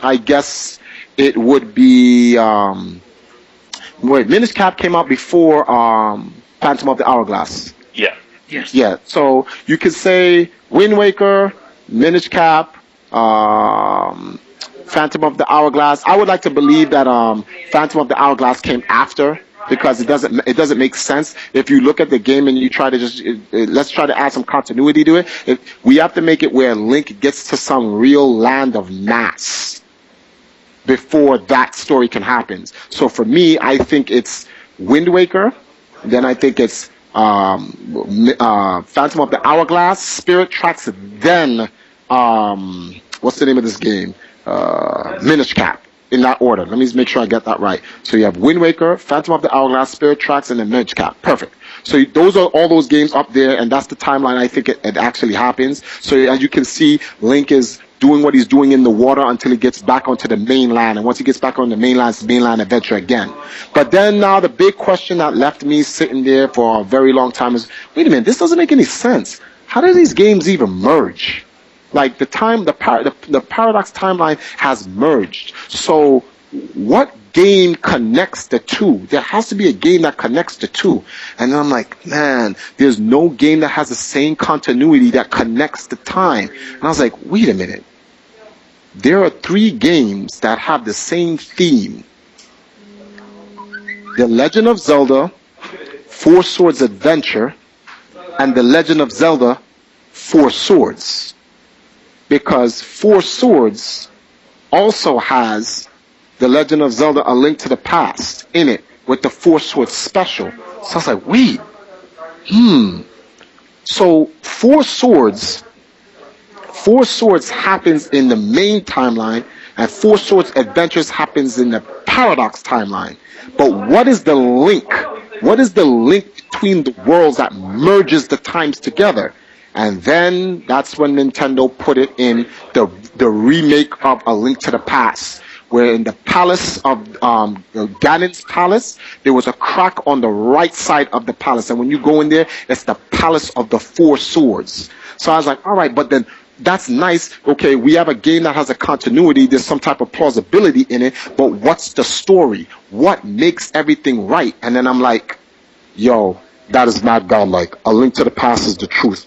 I guess it would be Minish Cap came out before Phantom of the Hourglass. Yeah. Yes. Yeah. So you could say Wind Waker, Minish Cap, Phantom of the Hourglass. I would like to believe that Phantom of the Hourglass came after, because it doesn't make sense if you look at the game and you try to just let's try to add some continuity to it. We have to make it where Link gets to some real land of mass. before that story can happen. So for me, I think it's Wind Waker, then I think it's Phantom of the Hourglass, Spirit Tracks, then what's the name of this game? Minish Cap. In that order. Let me just make sure I get that right. So you have Wind Waker, Phantom of the Hourglass, Spirit Tracks, and then Minish Cap. Perfect. So those are all those games up there, and that's the timeline I think it actually happens. So as you can see, Link is doing what he's doing in the water until he gets back onto the mainland, and once he gets back on the mainland, it's mainland adventure again. But then now the big question that left me sitting there for a very long time is, wait a minute, this doesn't make any sense. How do these games even merge? Like the Paradox timeline has merged. So what game connects the two? There has to be a game that connects the two. And then I'm like, man, there's no game that has the same continuity that connects the time. And I was like, wait a minute. There are 3 games that have the same theme. The Legend of Zelda, Four Swords Adventure, and The Legend of Zelda, Four Swords. Because Four Swords also has The Legend of Zelda A Link to the Past in it with the Four Swords special. So I was like, wait, So Four Swords happens in the main timeline, and Four Swords Adventures happens in the Paradox timeline. But what is the link? What is the link between the worlds that merges the times together? And then that's when Nintendo put it in the remake of A Link to the Past, where in the palace of Ganon's palace, there was a crack on the right side of the palace. And when you go in there, it's the Palace of the Four Swords. So I was like, all right, but then that's nice. Okay, we have a game that has a continuity. There's some type of plausibility in it. But what's the story? What makes everything right? And then I'm like, yo, that is mad godlike. A Link to the Past is the truth.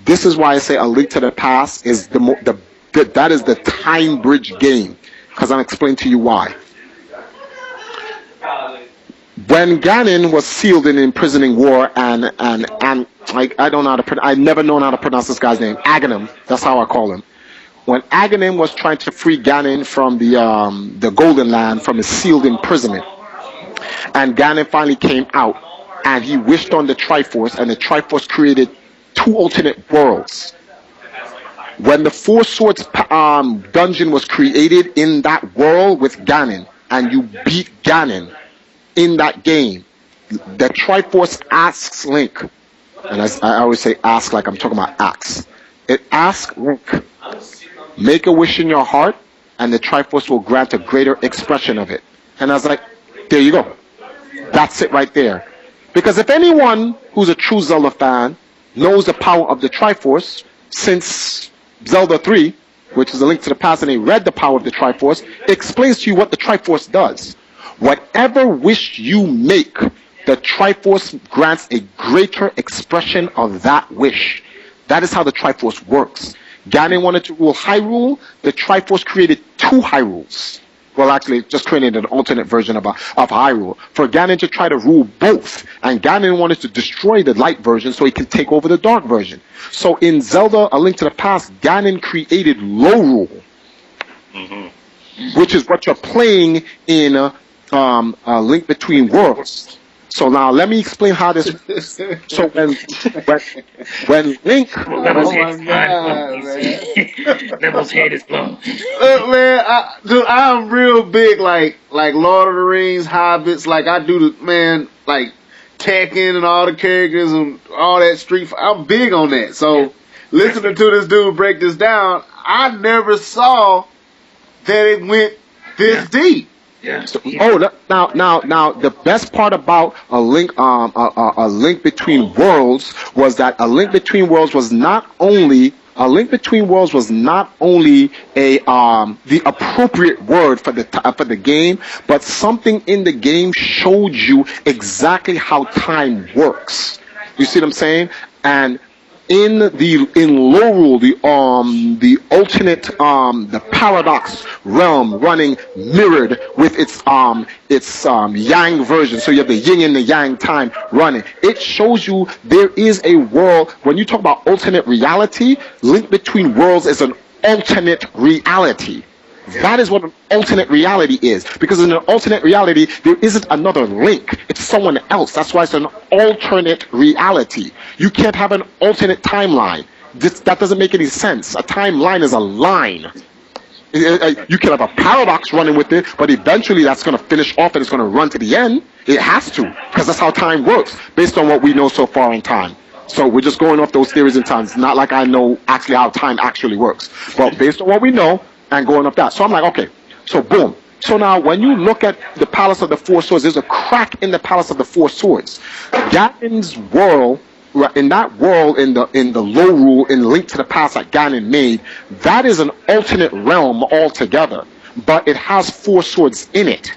This is why I say A Link to the Past is that is the time bridge game, because I'm explaining to you why. When Ganon was sealed in imprisoning war, and like I don't know how to I never known how to pronounce this guy's name, Aghanim. That's how I call him. When Aghanim was trying to free Ganon from the Golden Land from his sealed imprisonment, and Ganon finally came out, and he wished on the Triforce, and the Triforce created 2 alternate worlds. When the Four Swords dungeon was created in that world with Ganon, and you beat Ganon in that game, the Triforce asks Link, and I always say ask like I'm talking about axe. It asks Link, make a wish in your heart, and the Triforce will grant a greater expression of it. And I was like, there you go. That's it right there. Because if anyone who's a true Zelda fan knows the power of the Triforce, since Zelda 3, which is A Link to the Past, and they read the power of the Triforce, it explains to you what the Triforce does. Whatever wish you make, the Triforce grants a greater expression of that wish. That is how the Triforce works. Ganon wanted to rule Hyrule. The Triforce created 2 Hyrules. Well, actually, just created an alternate version of Hyrule for Ganon to try to rule both. And Ganon wanted to destroy the light version so he can take over the dark version. So in Zelda A Link to the Past, Ganon created Lorule, which is what you're playing in A Link Between Worlds. So now let me explain how this. So when Link, Level's head is blown. Look, man, I'm real big like Lord of the Rings, Hobbits. Like I do like Tekken and all the characters and all that Street. I'm big on that. So listening to this dude break this down, I never saw that it went this deep. Yeah. So, now the best part about a link between worlds was that A Link Between Worlds was not only the appropriate word for the game, but something in the game showed you exactly how time works. You see what I'm saying? And in Lorule, the alternate the paradox realm running mirrored with its yang version, so you have the yin and the yang time running. It shows you there is a world. When you talk about alternate reality, Link Between Worlds is an alternate reality. That is what an alternate reality is. Because in an alternate reality, there isn't another Link. It's someone else. That's why it's an alternate reality. You can't have an alternate timeline. That doesn't make any sense. A timeline is a line. You can have a paradox running with it, but eventually that's going to finish off and it's going to run to the end. It has to, because that's how time works, based on what we know so far in time. So we're just going off those theories in time. It's not like I know actually how time actually works. But based on what we know, and going up that. So I'm like, okay, so boom. So now when you look at the Palace of the Four Swords, there's a crack in the Palace of the Four Swords. Ganon's world, in that world, in the low rule, in Link to the Past that Ganon made, that is an alternate realm altogether. But it has four swords in it.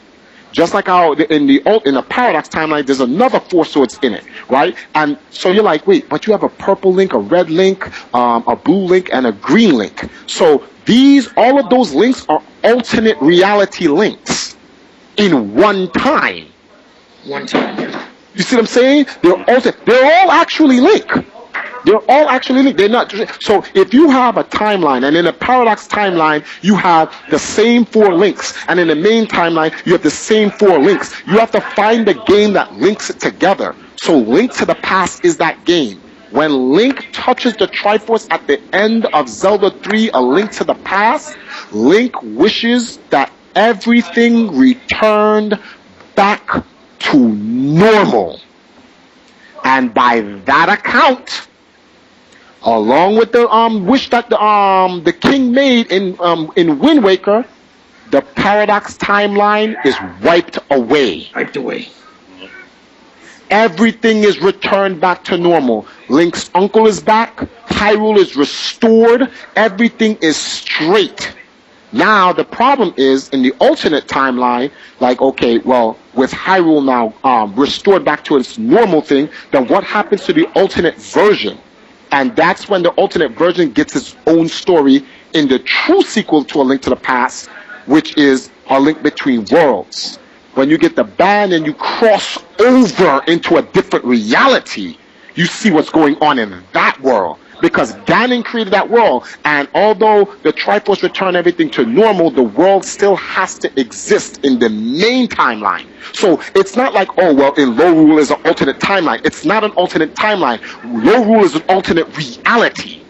Just like how in the Paradox timeline, there's another four swords in it, right? And so you're like, wait, but you have a purple Link, a red Link, a blue Link, and a green Link. So all of those links are alternate reality links in one time. One time, yeah. You see what I'm saying? They're all actually linked. They're all actually linked. They're not. So if you have a timeline, and in a paradox timeline, you have the same four links, and in the main timeline, you have the same four links. You have to find the game that links it together. So Link to the Past is that game. When Link touches the Triforce at the end of Zelda 3, A Link to the Past, Link wishes that everything returned back to normal. And by that account, along with the wish that the king made in Wind Waker, the Paradox timeline is wiped away. Wiped away. Everything is returned back to normal. Link's uncle is back. Hyrule is restored. Everything is straight. Now, the problem is, in the alternate timeline, like, okay, well, with Hyrule now restored back to its normal thing, then what happens to the alternate version? And that's when the alternate version gets its own story in the true sequel to A Link to the Past, which is A Link Between Worlds. When you get the band and you cross over into a different reality, you see what's going on in that world. Because Ganon created that world, and although the Triforce returned everything to normal, the world still has to exist in the main timeline. So it's not like, oh, well, in Low Rule is an alternate timeline. It's not an alternate timeline. Low Rule is an alternate reality.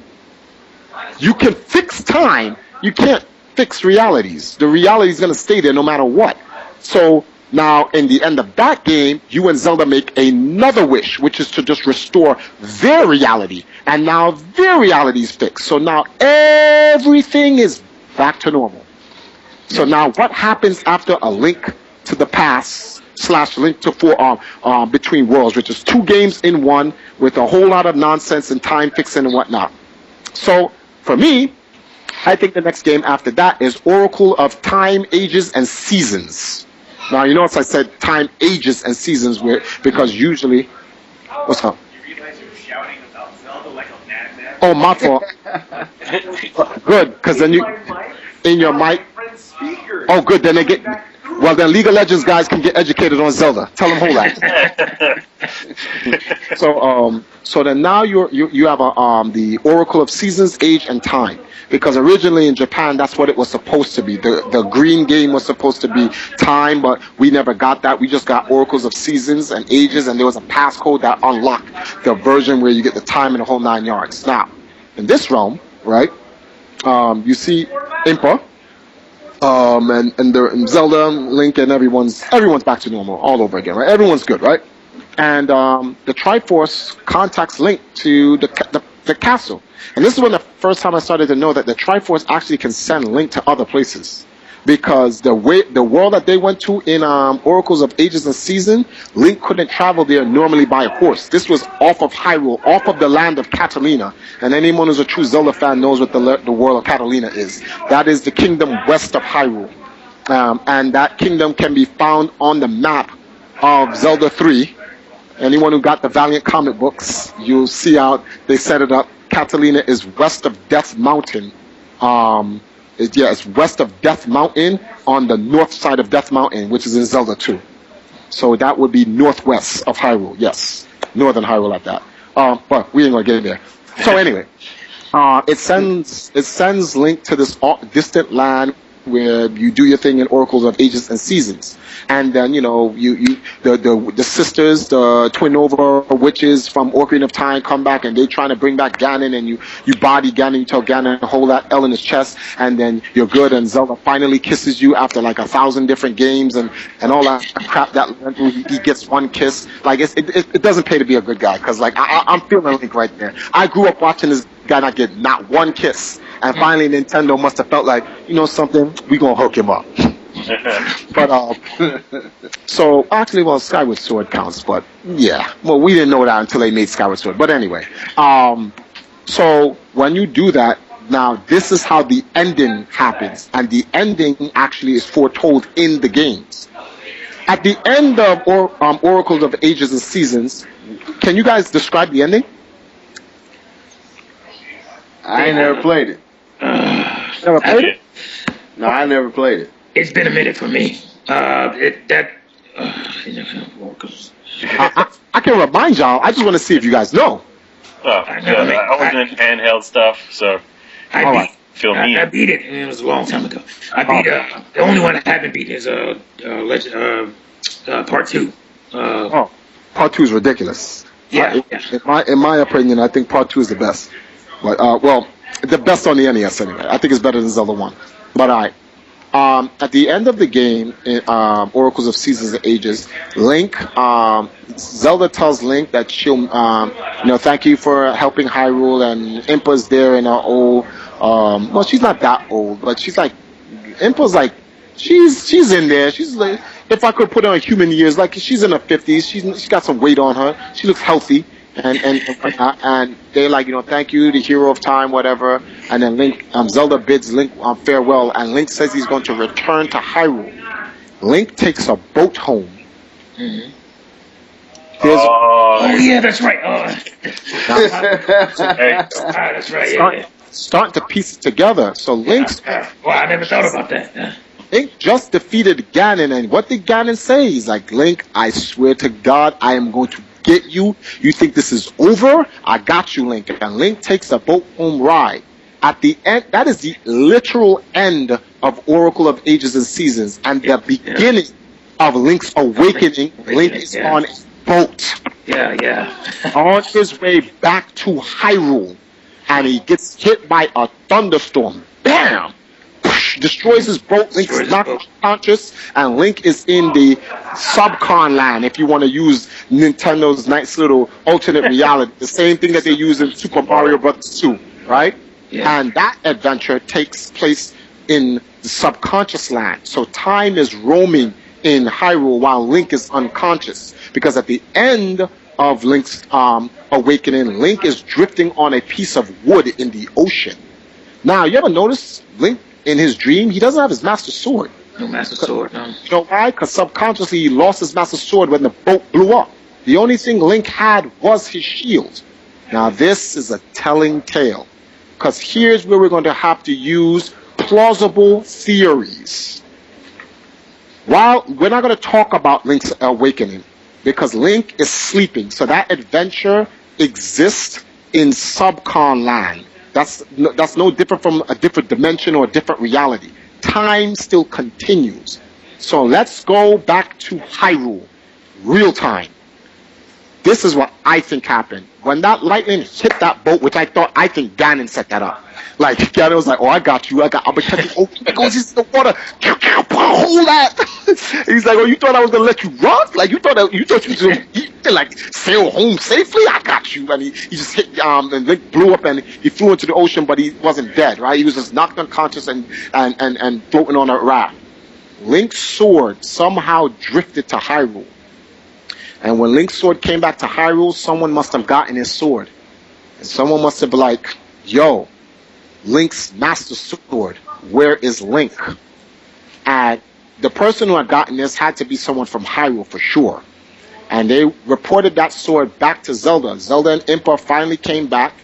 You can fix time. You can't fix realities. The reality is going to stay there no matter what. So now, in the end of that game, you and Zelda make another wish, which is to just restore their reality. And now their reality is fixed. So now everything is back to normal. So now what happens after A Link to the Past / Link to Between Worlds, which is 2 games in one with a whole lot of nonsense and time fixing and whatnot. So for me, I think the next game after that is Oracle of Time, Ages, and Seasons. Now, you notice I said time, ages, and seasons because usually... What's up? You realize you're shouting about Zelda like a madman? Oh, my fault. Good, because then you... In your mic... Oh, good, then they get... Well, then League of Legends guys can get educated on Zelda. Tell them hold that. So then now you have the Oracle of Seasons, Age, and Time. Because originally in Japan, that's what it was supposed to be. The green game was supposed to be time, but we never got that. We just got Oracles of Seasons and Ages, and there was a passcode that unlocked the version where you get the time and the whole 9 yards. Now, in this realm, right, you see Impa, and Zelda, Link, and everyone's back to normal all over again, right? Everyone's good, right? And the Triforce contacts Link to the castle. And this is when the first time I started to know that the Triforce actually can send Link to other places. Because the world that they went to in Oracles of Ages and Seasons, Link couldn't travel there normally by a horse. This was off of Hyrule, off of the land of Catalina. And anyone who's a true Zelda fan knows what the world of Catalina is. That is the kingdom west of Hyrule. And that kingdom can be found on the map of Zelda 3. Anyone who got the Valiant comic books, you'll see how they set it up. Catalina is west of Death Mountain. It's west of Death Mountain on the north side of Death Mountain, which is in Zelda 2. So that would be northwest of Hyrule, yes. Northern Hyrule at that. But we ain't gonna get there. So anyway, it sends Link to this distant land where you do your thing in Oracles of Ages and Seasons, and then the sisters, the Twin Nova witches from Ocarina of Time come back, and they're trying to bring back Ganon, and you body Ganon, you tell Ganon to hold that L in his chest, and then you're good, and Zelda finally kisses you after like 1,000 different games and all that crap that he gets one kiss. Like it doesn't pay to be a good guy, because like I'm feeling Link right there. I grew up watching this guy not get not one kiss. And finally, Nintendo must have felt like, something, we gonna hook him up. But so actually, well, Skyward Sword counts, but yeah, well, we didn't know that until they made Skyward Sword. But anyway, so when you do that, now this is how the ending happens, and the ending actually is foretold in the games. At the end of Oracles of Ages and Seasons, can you guys describe the ending? I ain't never played it. Never played it? No, I never played it. It's been a minute for me. I can remind y'all. I just want to see if you guys know. Oh, I wasn't in handheld stuff, so I beat it. It was a long time ago. I beat the only one I haven't beaten is Legend Part 2. Part 2 is ridiculous. Yeah. In my opinion, I think Part 2 is the best. But the best on the NES anyway. I think it's better than Zelda 1. But alright. At the end of the game, in Oracles of Seasons and Ages, Link, Zelda tells Link that she'll, thank you for helping Hyrule, and Impa's there in her old, well, she's not that old, but she's like, Impa's like, she's in there. She's like, if I could put her in human years, like she's in her 50s. She's got some weight on her. She looks healthy. And they're like, thank you, the hero of time, whatever. And then Zelda bids Link farewell, and Link says he's going to return to Hyrule. Link takes a boat home. Mm-hmm. Oh yeah, that's right. That's right. Yeah. Starting to piece it together. So Link's. Well, I never thought about that. Link just defeated Ganon, and what did Ganon say? He's like, Link, I swear to God, I am going to get you. You think this is over? I got you, Link. And Link takes a boat home ride. At the end, that is the literal end of Oracle of Ages and Seasons, and the beginning of Link's awakening. Link is on a boat. On his way back to Hyrule, and he gets hit by a thunderstorm. Bam! Destroys his boat. Link is knocked unconscious, and Link is in the Subcon land, if you want to use Nintendo's nice little alternate reality. The same thing that they use in Super Mario Bros. 2, right? Yeah. And that adventure takes place in the subconscious land. So time is roaming in Hyrule while Link is unconscious. Because at the end of Link's awakening, Link is drifting on a piece of wood in the ocean. Now, you ever notice Link in his dream, he doesn't have his Master Sword. No Master Sword, no. You know why? Because subconsciously he lost his Master Sword when the boat blew up. The only thing Link had was his shield. Now this is a telling tale, because here's where we're going to have to use plausible theories. While we're not going to talk about Link's awakening, because Link is sleeping, so that adventure exists in Subcon land. That's no different from a different dimension or a different reality. Time still continues. So let's go back to Hyrule, real time. This is what I think happened. When that lightning hit that boat, which I think Ganon set that up. Like, Ganon was like, oh, I got you. I'm going to catch you. Oh, it goes into the water. Hold that. He's like, oh, you thought I was going to let you run? Like, you thought you was going to, like, sail home safely? I got you. And he just hit, and Link blew up, and he flew into the ocean, but he wasn't dead, right? He was just knocked unconscious and floating on a raft. Link's sword somehow drifted to Hyrule. And when Link's sword came back to Hyrule, someone must have gotten his sword. And someone must have been like, yo, Link's Master Sword, where is Link? And the person who had gotten this had to be someone from Hyrule for sure. And they reported that sword back to Zelda. Zelda and Impa finally came back,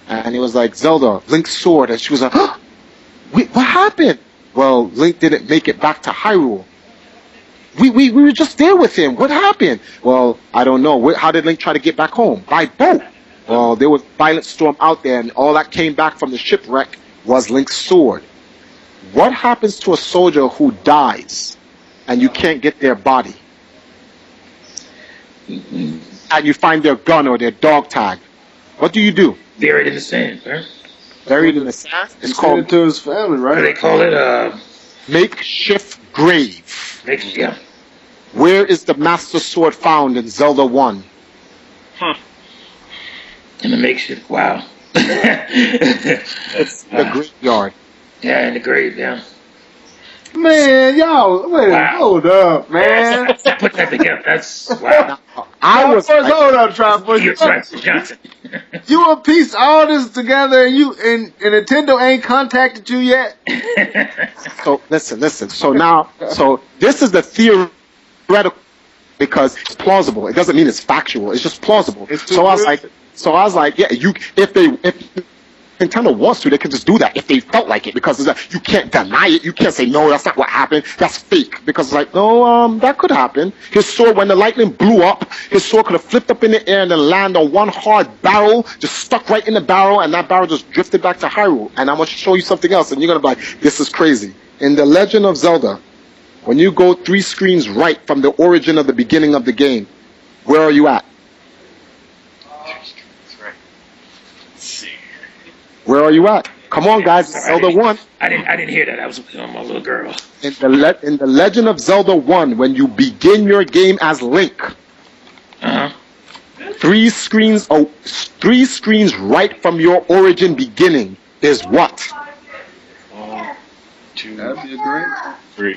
and it was like, Zelda, Link's sword. And she was like, huh? Wait, what happened? Well, Link didn't make it back to Hyrule. We were just there with him. What happened? Well, I don't know. How did Link try to get back home? By boat. Well, there was a violent storm out there, and all that came back from the shipwreck was Link's sword. What happens to a soldier who dies and you can't get their body? And you find their gun or their dog tag. What do you do? Buried in the sand, right? Buried in the sand? It's He sent called it to his family, What do they right? call it? makeshift grave. Yeah. Where is the Master Sword found in Zelda 1? In the makeshift. Wow. It's the graveyard. Yeah, in the grave. Yeah. Man, y'all, wait, Wow. hold up, man. Put that together. That's wow. I was First, like, hold up, Triforce. You're Triforce Johnson. You want to piece all this together and Nintendo ain't contacted you yet? so listen. So this is the theoretical because it's plausible. It doesn't mean it's factual. It's just plausible. It's too So I good. was like, yeah, if Nintendo wants to, they can just do that if they felt like it, because you can't deny it. You can't say, no, that's not what happened. That's fake. Because it's like, no, that could happen. His sword, when the lightning blew up, his sword could have flipped up in the air and then land on one hard barrel, just stuck right in the barrel, and that barrel just drifted back to Hyrule. And I'm going to show you something else, and you're going to be like, this is crazy. In The Legend of Zelda, when you go 3 screens right from the origin of the beginning of the game, where are you at? Where are you at? Come on, guys, it's Zelda 1. I didn't hear that. I was with my little girl. In the Legend of Zelda 1, when you begin your game as Link, 3 screens right from your origin beginning is what? 1, 2, That'd be great. 3.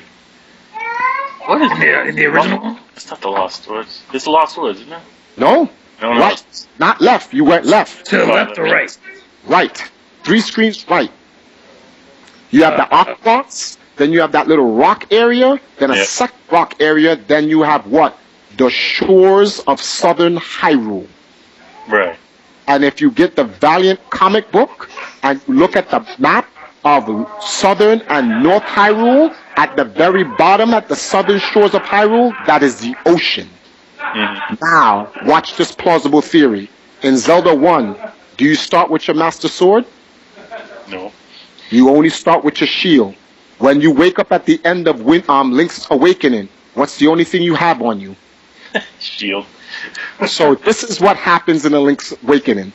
What is In the original one? It's not the Lost Woods. It's the Lost Woods, isn't it? No? No. Right. Not left. You went left. To the left or right? Right. 3 screens right. You have the aqueducts, then you have that little rock area, then a second rock area, then you have what? The shores of southern Hyrule. Right. And if you get the Valiant comic book and you look at the map of southern and north Hyrule, at the very bottom at the southern shores of Hyrule, that is the ocean. Mm-hmm. Now, watch this plausible theory. In Zelda 1, do you start with your Master Sword? No. You only start with your shield. When you wake up at the end of Link's Awakening, what's the only thing you have on you? Shield. So this is what happens in a Link's Awakening.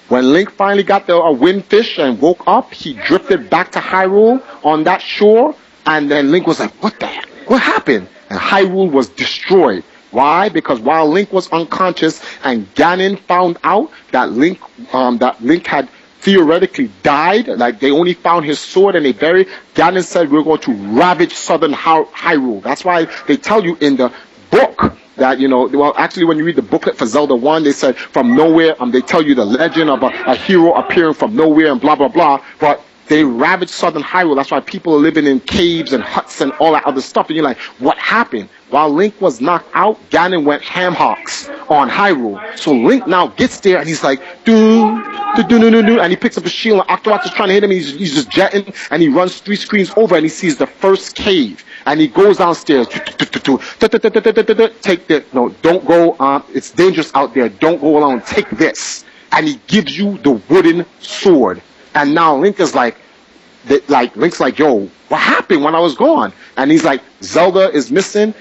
When Link finally got the windfish and woke up, he drifted back to Hyrule on that shore, and then Link was like, what the heck? What happened? And Hyrule was destroyed. Why? Because while Link was unconscious and Ganon found out that Link had theoretically died, like they only found his sword and they buried, Ganon said, we're going to ravage southern Hyrule. That's why they tell you in the book that, well, actually when you read the booklet for Zelda 1, they said from nowhere, they tell you the legend of a hero appearing from nowhere and blah, blah, blah, but they ravaged southern Hyrule. That's why people are living in caves and huts and all that other stuff. And you're like, what happened? While Link was knocked out, Ganon went ham hocks on Hyrule. So Link now gets there and he's like, and he picks up his shield and Octoroks is trying to hit him. He's just jetting and he runs 3 screens over and he sees the first cave. And he goes downstairs. Take the, no, don't go, it's dangerous out there. Don't go alone. Take this. And he gives you the wooden sword. And now Link is Link's like, yo, what happened when I was gone? And he's like, Zelda is missing.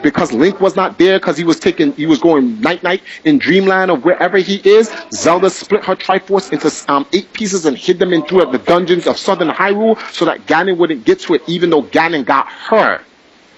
Because Link was not there, because he was going night in Dreamland or wherever he is. Zelda split her Triforce into 8 pieces and hid them into the dungeons of southern Hyrule so that Ganon wouldn't get to it, even though Ganon got her.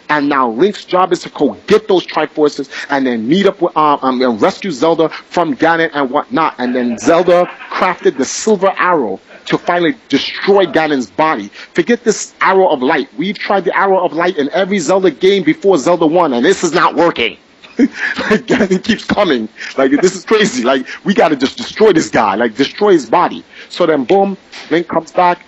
And now Link's job is to go get those Triforces and then meet up with and rescue Zelda from Ganon and whatnot. And then Zelda crafted the silver arrow to finally destroy Ganon's body. Forget this arrow of light. We've tried the arrow of light in every Zelda game before Zelda 1, and this is not working. Ganon keeps coming. Like, this is crazy. Like, we gotta just destroy this guy. Like, destroy his body. So then, boom, Link comes back.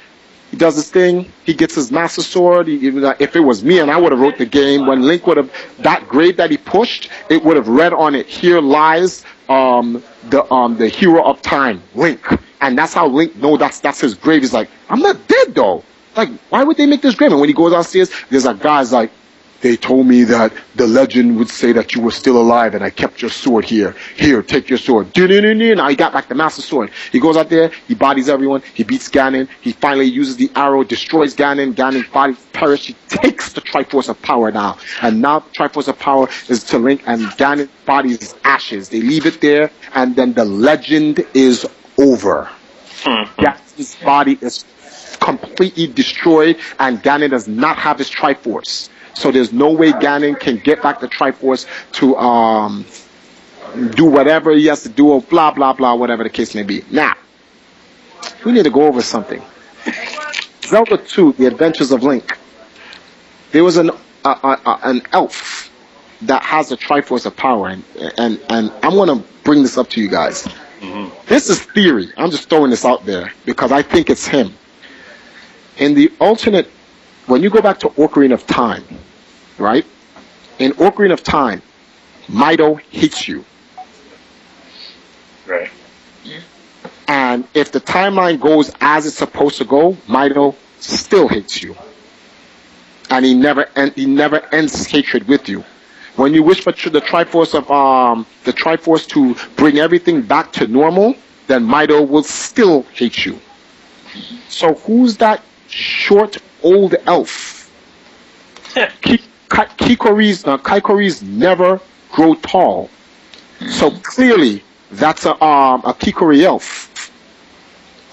He does his thing. He gets his Master Sword. If it was me and I would have wrote the game, when Link would have, that grave that he pushed, it would have read on it, here lies the hero of time, Link. And that's how Link knows that's his grave. He's like, I'm not dead though. Like, why would they make this grave? And when he goes downstairs, there's a guy's like, they told me that the legend would say that you were still alive, and I kept your sword here. Here, take your sword. Now he got back the Master Sword. He goes out there, he bodies everyone, he beats Ganon, he finally uses the arrow, destroys Ganon, Ganon's body perishes, he takes the Triforce of Power now. And now the Triforce of Power is to Link, and Ganon's body is ashes. They leave it there, and then the legend is over. Ganon's body is completely destroyed, and Ganon does not have his Triforce. So there's no way Ganon can get back the Triforce to do whatever he has to do, or blah, blah, blah, whatever the case may be. Now, we need to go over something. Zelda 2, The Adventures of Link. There was an elf that has a Triforce of Power, and I'm going to bring this up to you guys. This is theory. I'm just throwing this out there because I think it's him. In the alternate, when you go back to Ocarina of Time, right? In Ocarina of Time, Mido hates you. Right. And if the timeline goes as it's supposed to go, Mido still hates you. And he never ends hatred with you. When you wish for the Triforce to bring everything back to normal, then Mido will still hate you. So who's that short old elf? Kaikori's never grow tall. So clearly that's a Kikori elf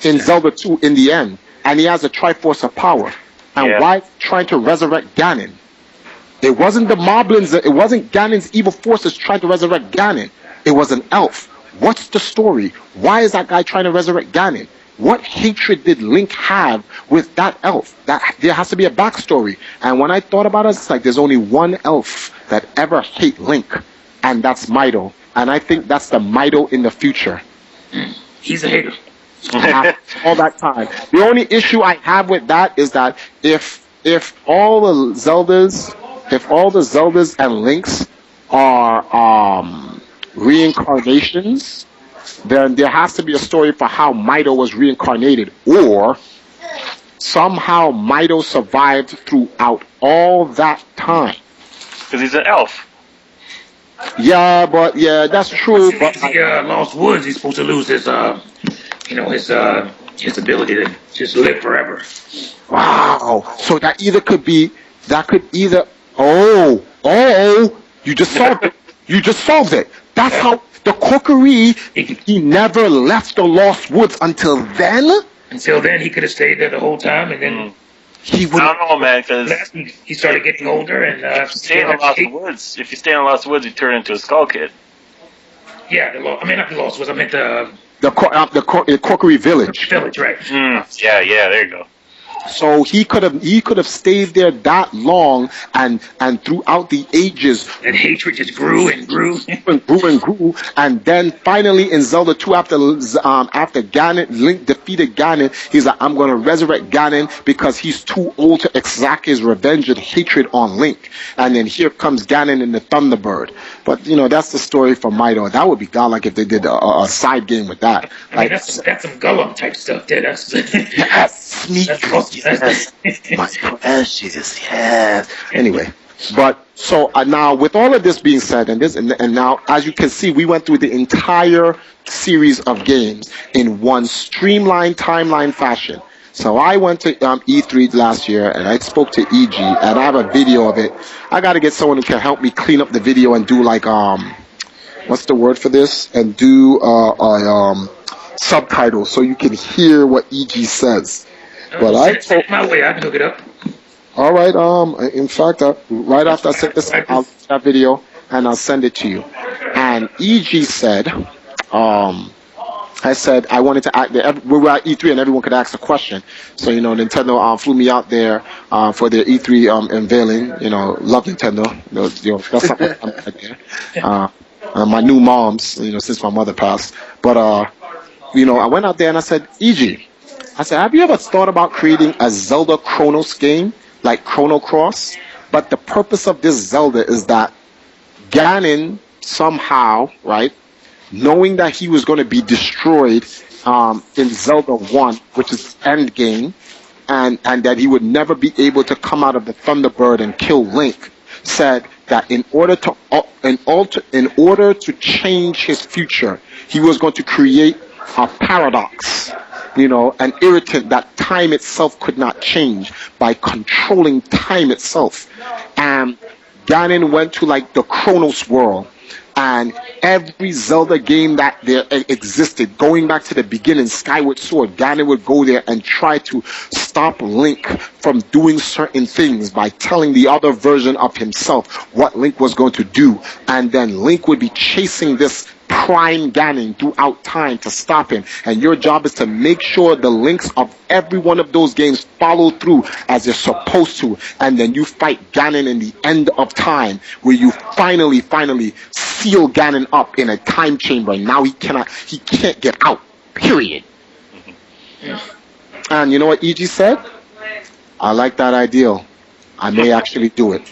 in Zelda 2 in the end, and he has a Triforce of Power. And why trying to resurrect Ganon? It wasn't the Moblins, it wasn't Ganon's evil forces trying to resurrect Ganon. It was an elf. What's the story? Why is that guy trying to resurrect Ganon? What hatred did Link have with that elf? There has to be a backstory. And when I thought about it, it's like there's only one elf that ever hate Link, and that's Mido. And I think that's the Mido in the future. He's a hater. All that time. The only issue I have with that is that if all the Zeldas and Links are reincarnations, then there has to be a story for how Mido was reincarnated, or somehow Mido survived throughout all that time. Because he's an elf. Yeah, that's true. But the Lost Woods, he's supposed to lose his ability to just live forever. Wow. So that could either. You just solved it. You just solved it. That's how the Kokiri, he never left the Lost Woods until then? Until then, he could have stayed there the whole time, and then I don't know, man, because he started getting older, and if you stay in the Lost Woods, you turn into a Skull Kid. Yeah, not the Lost Woods. I meant the Kokiri village. Village, right? Yeah, there you go. So he could have stayed there that long, and throughout the ages, and hatred just grew and grew and grew, and then finally in Zelda 2, after Link defeated Ganon, he's like, I'm going to resurrect Ganon because he's too old to exact his revenge and hatred on Link. And then here comes Ganon in the Thunderbird. But that's the story for Mido. That would be godlike if they did a side game with that. That's some Gollum type stuff there. That's Yes, my precious, yes. Anyway, but so now with all of this being said, and now as you can see, we went through the entire series of games in one streamlined timeline fashion. So I went to E3 last year, and I spoke to EG, and I have a video of it. I got to get someone who can help me clean up the video and do like what's the word for this? And do subtitles so you can hear what EG says. But my way, I can hook it up. All right. In fact, right after I send this, I'll do that video and I'll send it to you. And EG said, I said I wanted to act. We were at E3 and everyone could ask a question. So Nintendo flew me out there for their E3 unveiling. Love Nintendo. That's something right there. My new moms, since my mother passed. But I went out there and I said, EG. I said, have you ever thought about creating a Zelda Chronos game, like Chrono Cross? But the purpose of this Zelda is that Ganon somehow, right, knowing that he was going to be destroyed in Zelda 1, which is end game, and that he would never be able to come out of the Thunderbird and kill Link. said that in order to change his future, he was going to create a paradox, an irritant that time itself could not change by controlling time itself. And Ganon went to like the Chronos world, and every Zelda game that there existed, going back to the beginning, Skyward Sword, Ganon would go there and try to stop Link from doing certain things by telling the other version of himself what Link was going to do. And then Link would be chasing this prime Ganon throughout time to stop him. And your job is to make sure the links of every one of those games follow through as they're supposed to. And then you fight Ganon in the end of time, where you finally seal Ganon up in a time chamber. And now he can't get out. Period. And you know what EG said? I like that ideal. I may actually do it.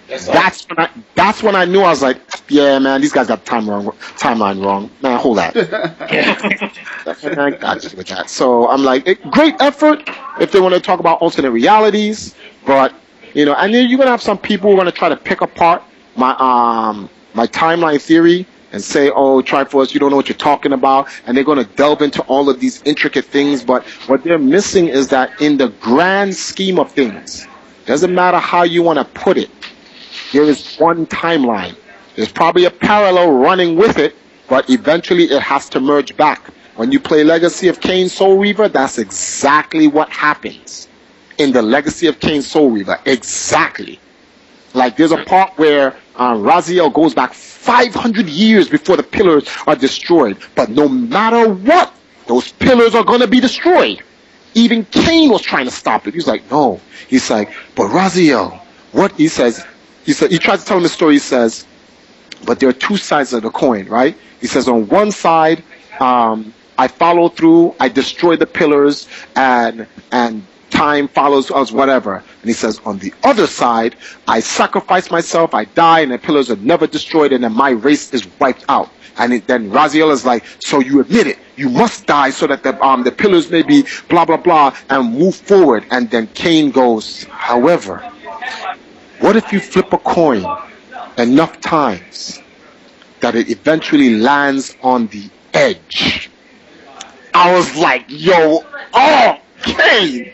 That's when I knew. I was like, yeah, man, these guys got the timeline wrong. Man, hold that. I got you with that. So I'm like, great effort if they want to talk about alternate realities, but and then you're gonna have some people who are gonna try to pick apart my timeline theory and say, oh, Triforce, you don't know what you're talking about, and they're gonna delve into all of these intricate things. But what they're missing is that in the grand scheme of things, doesn't matter how you want to put it, there is one timeline. There's probably a parallel running with it, but eventually it has to merge back. When you play Legacy of Kain Soul Reaver, that's exactly what happens in the Legacy of Kain Soul Reaver. Exactly. Like there's a part where Raziel goes back 500 years before the pillars are destroyed. But no matter what, those pillars are going to be destroyed. Even Kain was trying to stop it. He's like, no. He's like, but Raziel, what? He says, he tries to tell him the story. He says, but there are two sides of the coin, right? He says, on one side, I follow through, I destroy the pillars, and time follows us, whatever. And he says, on the other side, I sacrifice myself, I die, and the pillars are never destroyed, and then my race is wiped out. And then Raziel is like, so you admit it, you must die so that the pillars may be blah, blah, blah, and move forward. And then Kain goes, however, what if you flip a coin enough times that it eventually lands on the edge? I was like, yo, oh, Kain!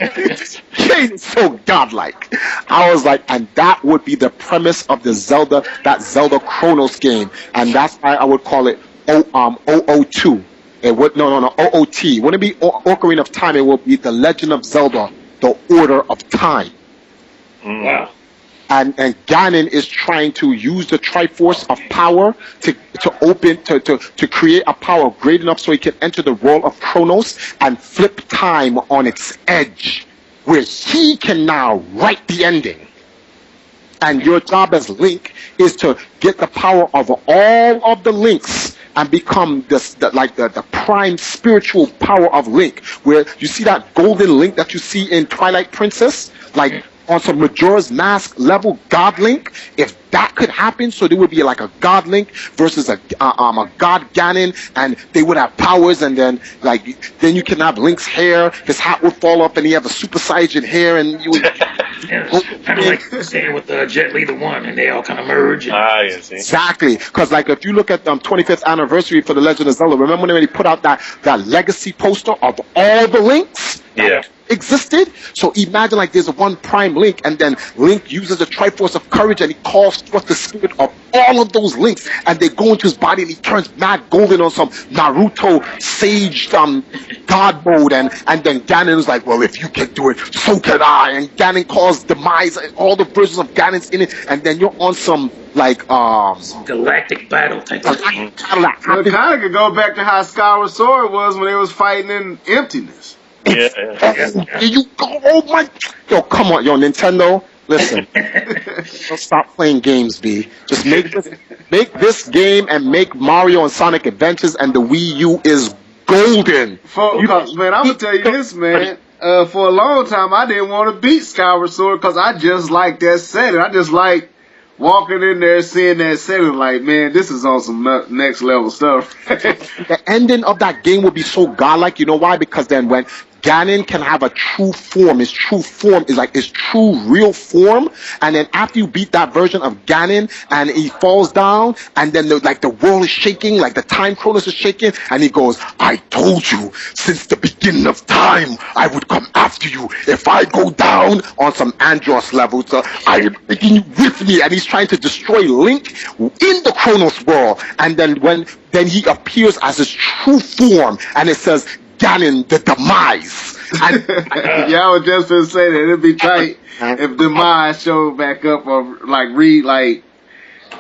Kain is so godlike. I was like, and that would be the premise of that Zelda Chronos game. And that's why I would call it OO2. It would, no, OOT. Wouldn't it be Ocarina of Time? It will be the Legend of Zelda, the Order of Time. Wow. And Ganon is trying to use the Triforce of power to create a power great enough so he can enter the world of Chronos and flip time on its edge, where he can now write the ending. And your job as Link is to get the power of all of the links and become the prime spiritual power of Link, where you see that golden Link that you see in Twilight Princess, like on some Majora's Mask level God Link. If that could happen, so there would be like a God Link versus a God Ganon, and they would have powers, and then you can have Link's hair, his hat would fall off, and he have a Super Saiyan hair, and you would kind of like saying with Jet Li the One, and they all kind of merge. Yes, exactly, because like if you look at 25th anniversary for the Legend of Zelda, remember when they put out that legacy poster of all the links? Yeah. Existed. So imagine like there's a one prime Link, and then Link uses the Triforce of Courage, and he calls forth the spirit of all of those links, and they go into his body, and he turns mad golden on some Naruto sage god mode, and then Ganon's like, well, if you can do it, so can I. And Ganon calls demise, and all the versions of Ganon's in it, and then you're on some galactic battle type of thing. It kind of could go back to how Skyward Sword was when they was fighting in emptiness. Yeah. You go, oh my, yo, come on, yo, Nintendo, listen, don't stop playing games, B. Just make this game and make Mario and Sonic Adventures, and the Wii U is golden. Man, I'm gonna tell you this, man. For a long time, I didn't want to beat Skyward Sword because I just like that setting. I just like walking in there, seeing that setting, like, man, this is on some next level stuff. The ending of that game would be so godlike. You know why? Because then when Ganon can have a true form. His true form is like his true real form. And then after you beat that version of Ganon and he falls down and then the world is shaking, like the time chronos is shaking, and he goes, I told you since the beginning of time I would come after you. If I go down on some Andros levels, I am taking you with me. And he's trying to destroy Link in the Chronos world. And then he appears as his true form and it says Ganon the Demise. And, yeah, I was just gonna say that it'd be tight if Demise showed back up or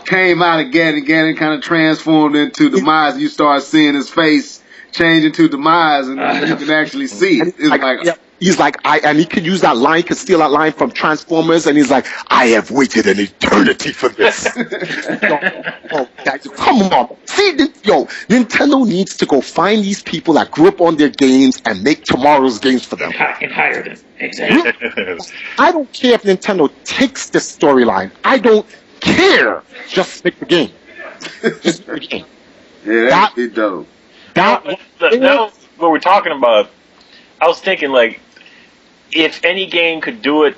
came out of Ganon kind of transformed into Demise. You start seeing his face change into Demise, and you can actually see it. It's he's like, and he could use that line, could steal that line from Transformers, and he's like, I have waited an eternity for this. Guys, come on. See, Nintendo needs to go find these people that grew up on their games and make tomorrow's games for them. And hire them. Exactly. I don't care if Nintendo takes the storyline. I don't care. Just make the game. Just make the game. Yeah, that'd be dope. That was what we're talking about. I was thinking, like, if any game could do it,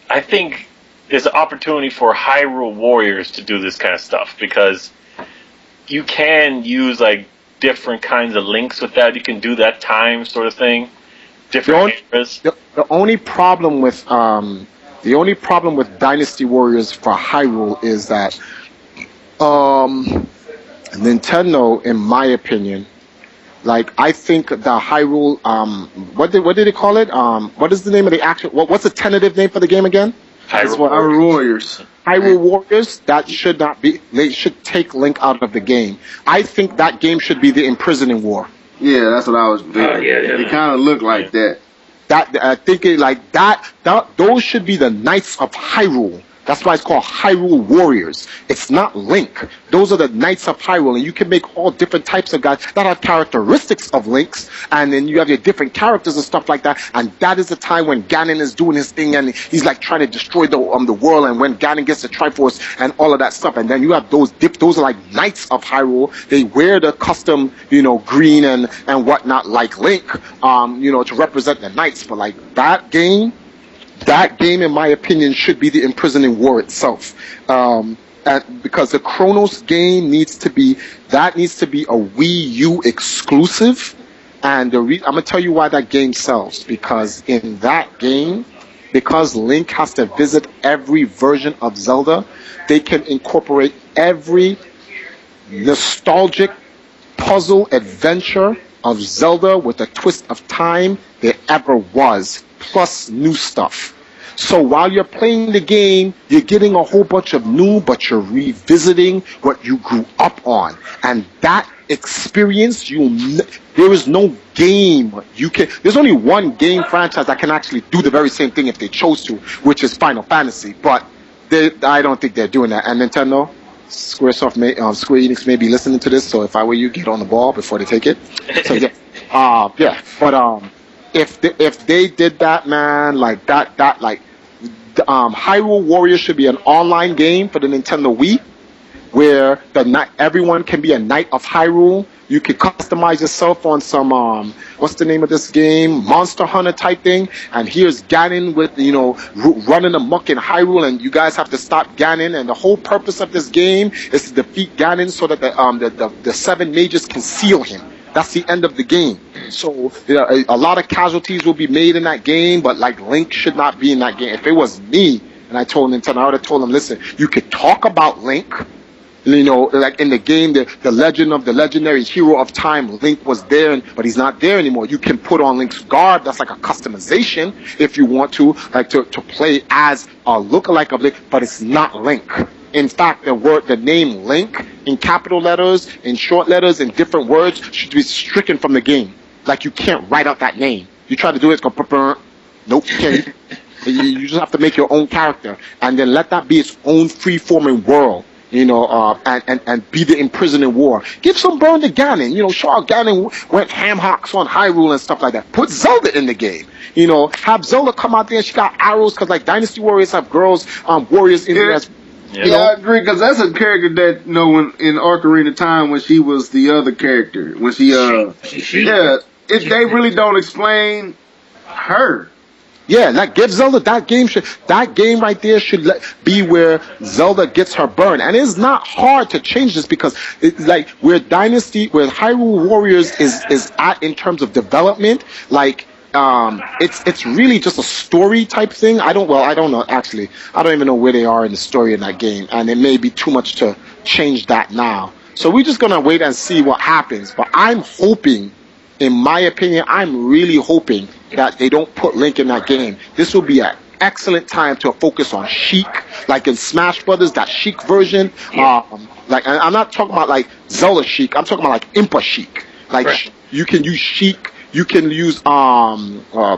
I think there's an opportunity for Hyrule Warriors to do this kind of stuff, because you can use, like, different kinds of links with that. You can do that time sort of thing. Different cameras. The only problem with Dynasty Warriors for Hyrule is that Nintendo, in my opinion, like, I think the Hyrule, what did they call it? What is the name of the actual, what's the tentative name for the game again? Hyrule Warriors. Hyrule Warriors, that should not be, they should take Link out of the game. I think that game should be the Imprisoning War. Yeah, that's what I was thinking. It kind of looked like that. I think those should be the Knights of Hyrule. That's why it's called Hyrule Warriors. It's not Link. Those are the Knights of Hyrule, and you can make all different types of guys that have characteristics of Links, and then you have your different characters and stuff like that. And that is the time when Ganon is doing his thing, and he's like trying to destroy the world. And when Ganon gets the Triforce and all of that stuff, and then you have those are like Knights of Hyrule. They wear the custom, green and whatnot, like Link, to represent the Knights. But like that game, in my opinion, should be the Imprisoning War itself. Because the Chronos game needs to be a Wii U exclusive. And I'm going to tell you why that game sells. Because in that game, because Link has to visit every version of Zelda, they can incorporate every nostalgic puzzle adventure of Zelda with a twist of time there ever was, plus new stuff. So while you're playing the game, you're getting a whole bunch of new, but you're revisiting what you grew up on. And that experience, there is no game there's only one game franchise that can actually do the very same thing if they chose to, which is Final Fantasy. But I don't think they're doing that. And Nintendo, Square Enix may be listening to this, so if I were you, get on the ball before they take it. So yeah, but if they did that, man, like that Hyrule Warriors should be an online game for the Nintendo Wii, where everyone can be a Knight of Hyrule. You could customize yourself on some what's the name of this game? Monster Hunter type thing. And here's Ganon with running amok in Hyrule, and you guys have to stop Ganon. And the whole purpose of this game is to defeat Ganon so that the seven mages can seal him. That's the end of the game. So a lot of casualties will be made in that game, but like Link should not be in that game. If it was me, and I told Nintendo, I would have told them, listen, you could talk about Link. Like in the game, the Legend of the Legendary Hero of Time, Link was there, but he's not there anymore. You can put on Link's guard. That's like a customization if you want to, like to play as a lookalike of Link, but it's not Link. In fact, the name Link in capital letters, in short letters, in different words should be stricken from the game. Like you can't write out that name. You try to do it, it's go nope, you can't. You just have to make your own character, and then let that be its own free-forming world. And be the Imprisoning War. Give some burn to Ganon. Show how Ganon went ham hocks on Hyrule and stuff like that. Put Zelda in the game. Have Zelda come out there and she got arrows, because like Dynasty Warriors have girls, warriors in there. Yeah, I agree, because that's a character that, when in Ocarina of Time, when she was the other character, when they really don't explain her. Yeah, like give Zelda that game right there should be where Zelda gets her burn, and it's not hard to change this because it's like where Hyrule Warriors is at in terms of development, like it's really just a story type thing. I don't know actually. I don't even know where they are in the story in that game, and it may be too much to change that now. So we're just gonna wait and see what happens. But I'm hoping, in my opinion, I'm really hoping that they don't put Link in that game. This will be an excellent time to focus on Sheik, like in Smash Brothers, that Sheik version. Like I'm not talking about like Zelda Sheik. I'm talking about like Impa Sheik. Like right. You can use Sheik. You can use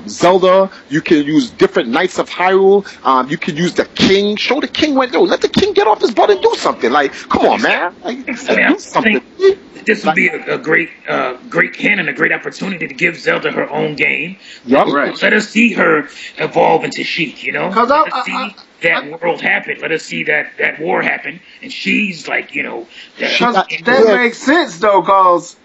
Zelda. You can use different Knights of Hyrule. You can use the King. Show the King let the King get off his butt and do something. Like, come on, man. Like, do something. I think this would be a great hint and a great opportunity to give Zelda her own game. Yep. Right. Let us see her evolve into Sheik, you know? Because Let us see that world happen. Let us see that war happen. And she's like, you know... that makes sense, though, because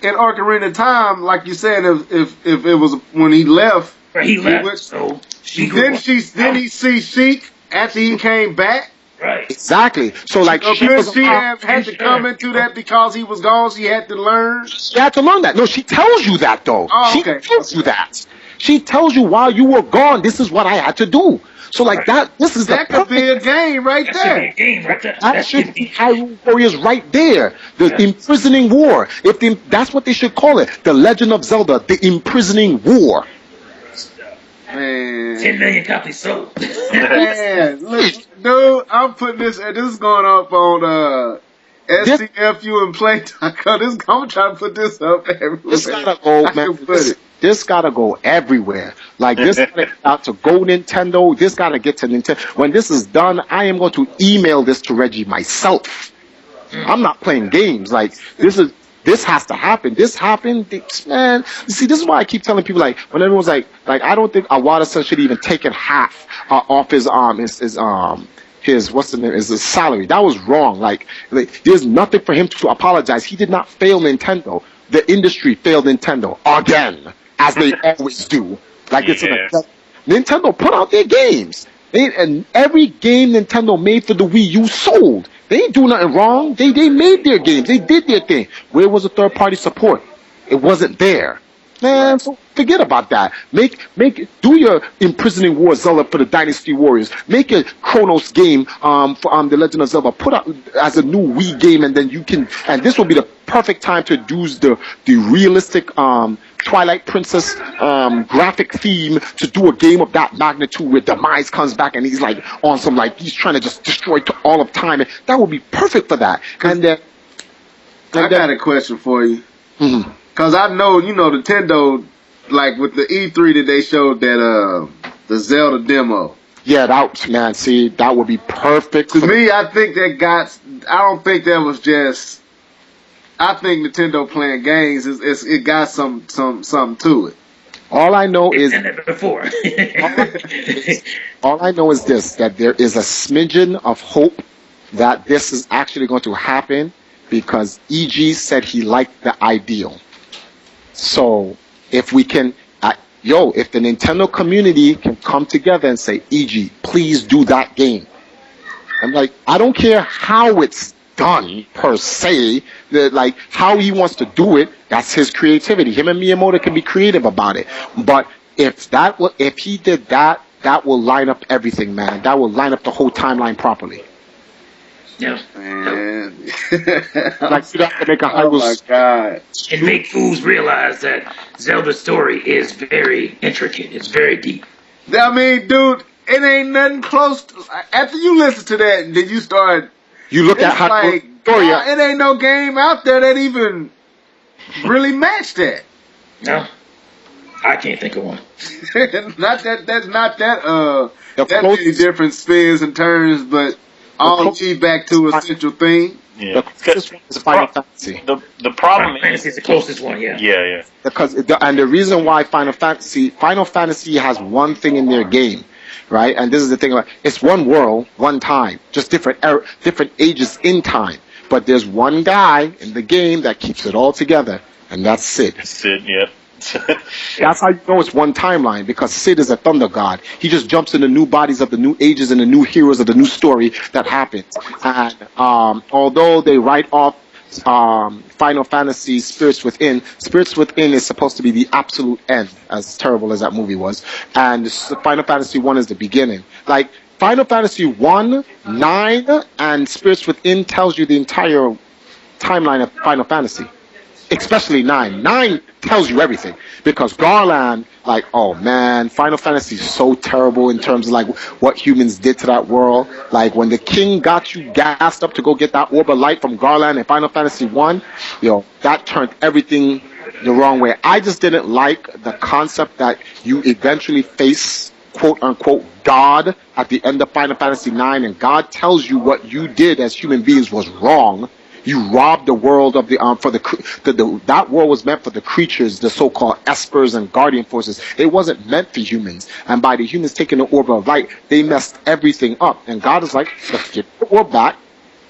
in Ocarina of Time, like you said, if it was when he left... He left, so... Then he see Sheik after he came back? Right. Exactly. So like she had to come into that because he was gone. She had to learn. She had to learn that. No, she tells you that though. Oh, okay. She tells you that. She tells you while you were gone, this is what I had to do. So like that. This is that could be a game right there. That should be Hyrule Warriors right there. The imprisoning war. That's what they should call it. The Legend of Zelda, the imprisoning war. Man. 10 million copies sold. Man, look, dude, I'm putting this is going up on SCFU and Play.com. I'm trying to put this up everywhere. This gotta go, man. This gotta go everywhere. Like this gotta get out to Go Nintendo. This gotta get to Nintendo. When this is done, I am going to email this to Reggie myself. I'm not playing games. Like this has to happen. This happened, man. You see, this is why I keep telling people, like, when everyone's like, I don't think Awada-san should even take it half off his what's the name? His salary. That was wrong. Like, there's nothing for him to apologize. He did not fail Nintendo. The industry failed Nintendo again, as they always do. Like Nintendo put out their games, and every game Nintendo made for the Wii U sold. They ain't do nothing wrong. They made their games. They did their thing. Where was the third party support? It wasn't there. Man, so forget about that. Do your imprisoning war Zelda for the Dynasty Warriors. Make a Chronos game for the Legend of Zelda. Put out as a new Wii game, and then and this will be the perfect time to use the realistic Twilight Princess graphic theme to do a game of that magnitude where Demise comes back and he's like on some like he's trying to just destroy all of time, and that would be perfect for that. And then I got a question for you. Mm-hmm. Cause I know, Nintendo, like with the E3 that they showed that the Zelda demo. Yeah, that would be perfect. To me, I think I don't think that was just. I think Nintendo playing games it got something to it. All I know is before. all I know is this: that there is a smidgen of hope that this is actually going to happen because EG said he liked the ideal. So if we can, if the Nintendo community can come together and say, EG, please do that game. I'm like, I don't care how it's done per se, like how he wants to do it, that's his creativity. Him and Miyamoto can be creative about it. But if he did that, that will line up everything, man. That will line up the whole timeline properly. Yeah. Man. Like, you have to make a oh my God. And make fools realize that Zelda's story is very intricate. It's very deep. I mean, dude, it ain't nothing close to, after you listen to that, and then you start. You look at Historia. It ain't no game out there that even really matched that. No. I can't think of one. That's not that many different spins and turns, but all lead back to a central theme. Yeah. The closest one is Final Fantasy. The problem is the closest one, yeah. Yeah. Because the reason why Final Fantasy has one thing in their game, right? And this is the thing about it's one world, one time, just different ages in time. But there's one guy in the game that keeps it all together, and that's Sid. Sid, yeah. That's how you know it's one timeline, because Sid is a thunder god. He just jumps into new bodies of the new ages and the new heroes of the new story that happens. And although they write off Final Fantasy Spirits Within is supposed to be the absolute end, as terrible as that movie was. And Final Fantasy 1 is the beginning. Like, Final Fantasy 1, 9, and Spirits Within tells you the entire timeline of Final Fantasy. Especially 9. 9 tells you everything. Because Garland, like, oh man, Final Fantasy is so terrible in terms of like what humans did to that world. Like when the king got you gassed up to go get that orb of light from Garland in Final Fantasy 1, that turned everything the wrong way. I just didn't like the concept that you eventually face quote unquote God at the end of Final Fantasy 9, and God tells you what you did as human beings was wrong. You robbed the world of that world was meant for the creatures, the so-called espers and guardian forces. It wasn't meant for humans. And by the humans taking the orb of light, they messed everything up. And God is like, let's get the orb back,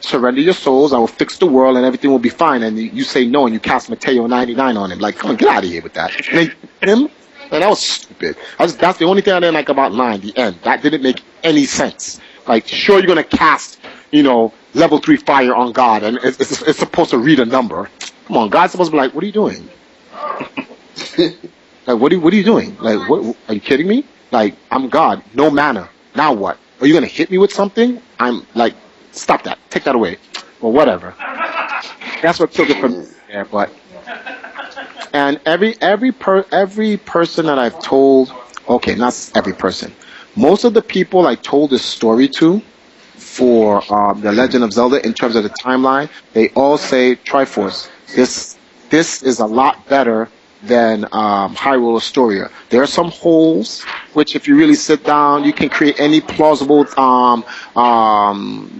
surrender your souls, I will fix the world and everything will be fine. And you say no, and you cast Mateo 99 on him. Like, come on, get out of here with that. And him, and that was stupid. That's the only thing I didn't like about 9, the end. That didn't make any sense. Like, sure, you're going to cast, level 3 fire on God, and it's supposed to read a number. Come on, God's supposed to be like, what are you doing? Like, what are you doing? Like, what? Are you kidding me? Like, I'm God, no mana. Now what? Are you gonna hit me with something? I'm like, stop that, take that away, or whatever. That's what took it from there. But and every person that I've told, okay, not every person, most of the people I told this story to, for the Legend of Zelda in terms of the timeline, they all say Triforce. This is a lot better than Hyrule Historia. There are some holes which, if you really sit down, you can create any plausible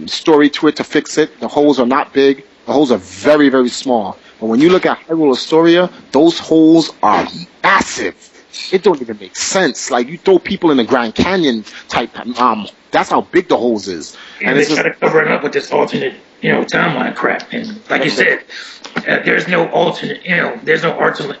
story to it to fix it. The holes are not big. The holes are very, very small. But when you look at Hyrule Historia, those holes are massive. It don't even make sense. Like, you throw people in the Grand Canyon type. That's how big the holes is. And they try to cover it up with this alternate, timeline crap. And like you said, there's no alternate, there's no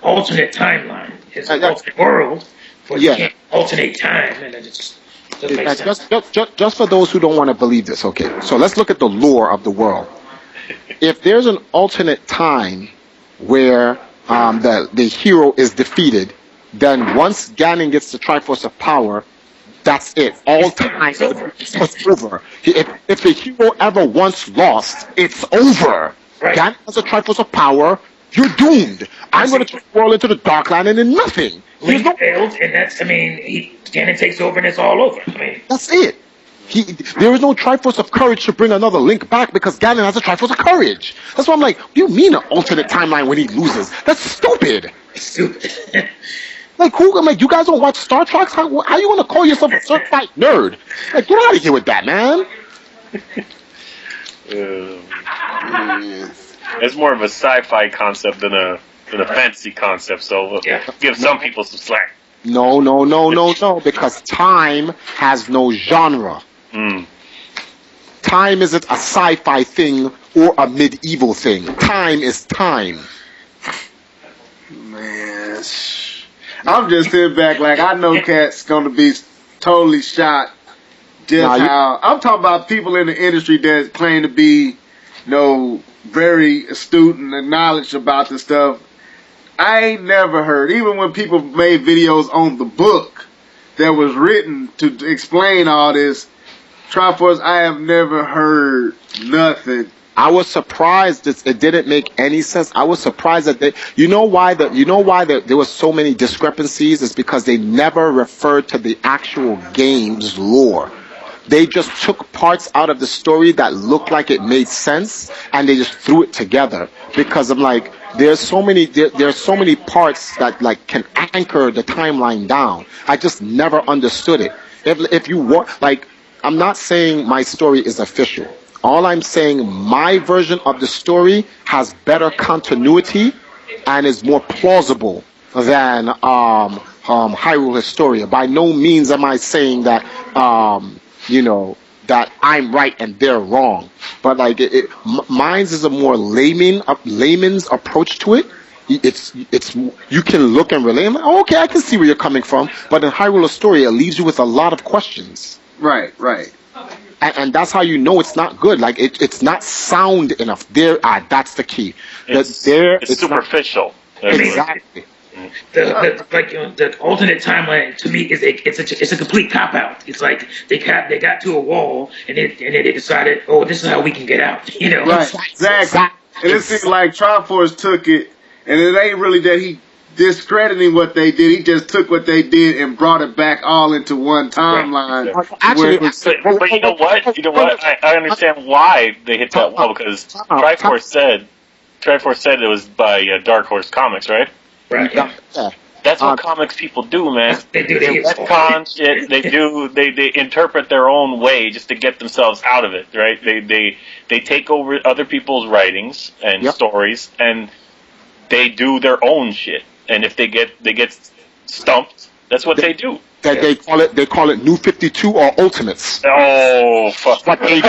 alternate timeline. It's an alternate world, but you can't alternate time. And it just doesn't make sense. Just for those who don't want to believe this, okay. So let's look at the lore of the world. If there's an alternate time where the hero is defeated, then once Ganon gets the Triforce of Power, that's it. All time it's over. If the hero ever once lost, it's over. Right. Ganon has a Triforce of Power, you're doomed. I'm going to turn the world into the Darkland and then nothing. Link failed, and Ganon takes over and it's all over. That's it. There is no Triforce of Courage to bring another Link back because Ganon has a Triforce of Courage. That's why I'm like, what do you mean an alternate timeline when he loses? That's stupid. Stupid. Like, who? I'm like, you guys don't watch Star Trek? How you want to call yourself a certified nerd? Like, get out of here with that, man. It's more of a sci-fi concept than a fantasy concept, so give some people some slack. No, because time has no genre. Time isn't a sci-fi thing or a medieval thing. Time is time. Man, I'm just sitting back like I know Cat's gonna be totally shocked. I'm talking about people in the industry that claim to be, very astute and knowledge about this stuff. I ain't never heard, even when people made videos on the book that was written to explain all this Triforce, I have never heard nothing. I was surprised it didn't make any sense. I was surprised that why there were so many discrepancies is because they never referred to the actual game's lore. They just took parts out of the story that looked like it made sense and they just threw it together. Because I'm like, there's so many parts that like can anchor the timeline down. I just never understood it. If you want, like, I'm not saying my story is official. All I'm saying, my version of the story has better continuity and is more plausible than Hyrule Historia. By no means am I saying that that I'm right and they're wrong. But like mine's is a more layman's approach to it, it's you can look and relate. I'm like, oh, okay, I can see where you're coming from. But in Hyrule Historia, it leaves you with a lot of questions. Right. And that's how you know it's not good. Like it's not sound enough. That's the key. It's superficial. Exactly. The alternate timeline to me is it's a complete cop out. It's like they got to a wall and then they decided, oh, this is how we can get out. You know, Right. Exactly. And it seems like Triforce took it, and it ain't really that he discrediting what they did. He just took what they did and brought it back all into one timeline. Right. Actually, but you know what? You know what? I understand why they hit that wall, because Triforce said it was by Dark Horse Comics, right? right? Yeah. That's what comics people do, man. They do. They retcon shit. They do. They interpret their own way just to get themselves out of it, right? They take over other people's writings and stories, and they do their own shit. And if they get stumped, that's what they do. They call it New 52 or Ultimates. Oh, fuck. But they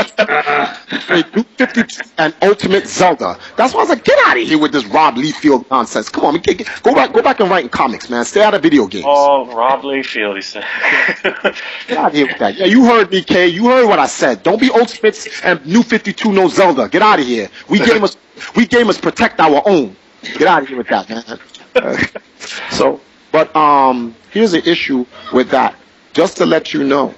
New 52 and Ultimate Zelda. That's why I was like, get out of here with this Rob Liefeld nonsense. Come on, go back and write in comics, man. Stay out of video games. Oh, Rob Liefeld, he said. Get out of here with that. Yeah, you heard me, Kay. You heard what I said. Don't be Ultimates and New 52 no Zelda. Get out of here. We gamers protect our own. Get out of here with that, man. But here's the issue with that. Just to let you know,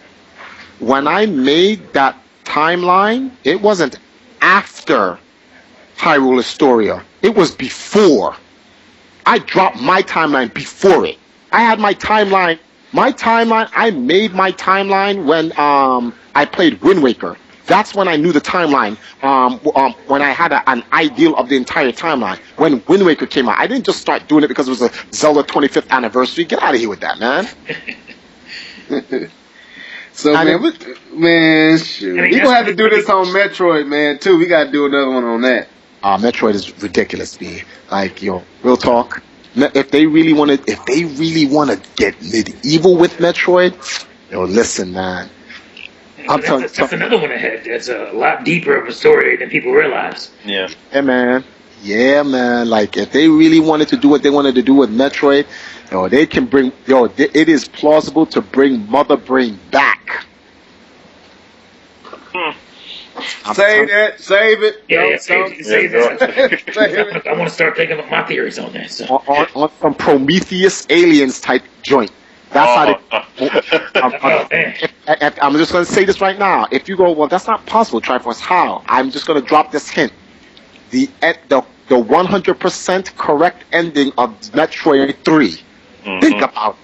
when I made that timeline, it wasn't after Hyrule Historia. It was before. I dropped my timeline before it. I had my timeline. I made my timeline when I played Wind Waker. That's when I knew the timeline, when I had an ideal of the entire timeline. When Wind Waker came out, I didn't just start doing it because it was a Zelda 25th anniversary. Get out of here with that, man. So, man, shoot. We're going to have to do this on Metroid, man, too. We got to do another one on that. Metroid is ridiculous, B. Like, yo, real talk. If they really want to get medieval with Metroid, yo, listen, man. That's another one ahead. That's a lot deeper of a story than people realize. Yeah. Yeah, man. Like, if they really wanted to do what they wanted to do with Metroid, they can bring. It is plausible to bring Mother Brain back. Save it. Yeah, save it. I want to start thinking about my theories on that. So. On some Prometheus Aliens type joint. That's how I'm just going to say this right now. If you go, well, that's not possible, Triforce. How? I'm just going to drop this hint. The 100% correct ending of Metroid 3. Mm-hmm. Think about it.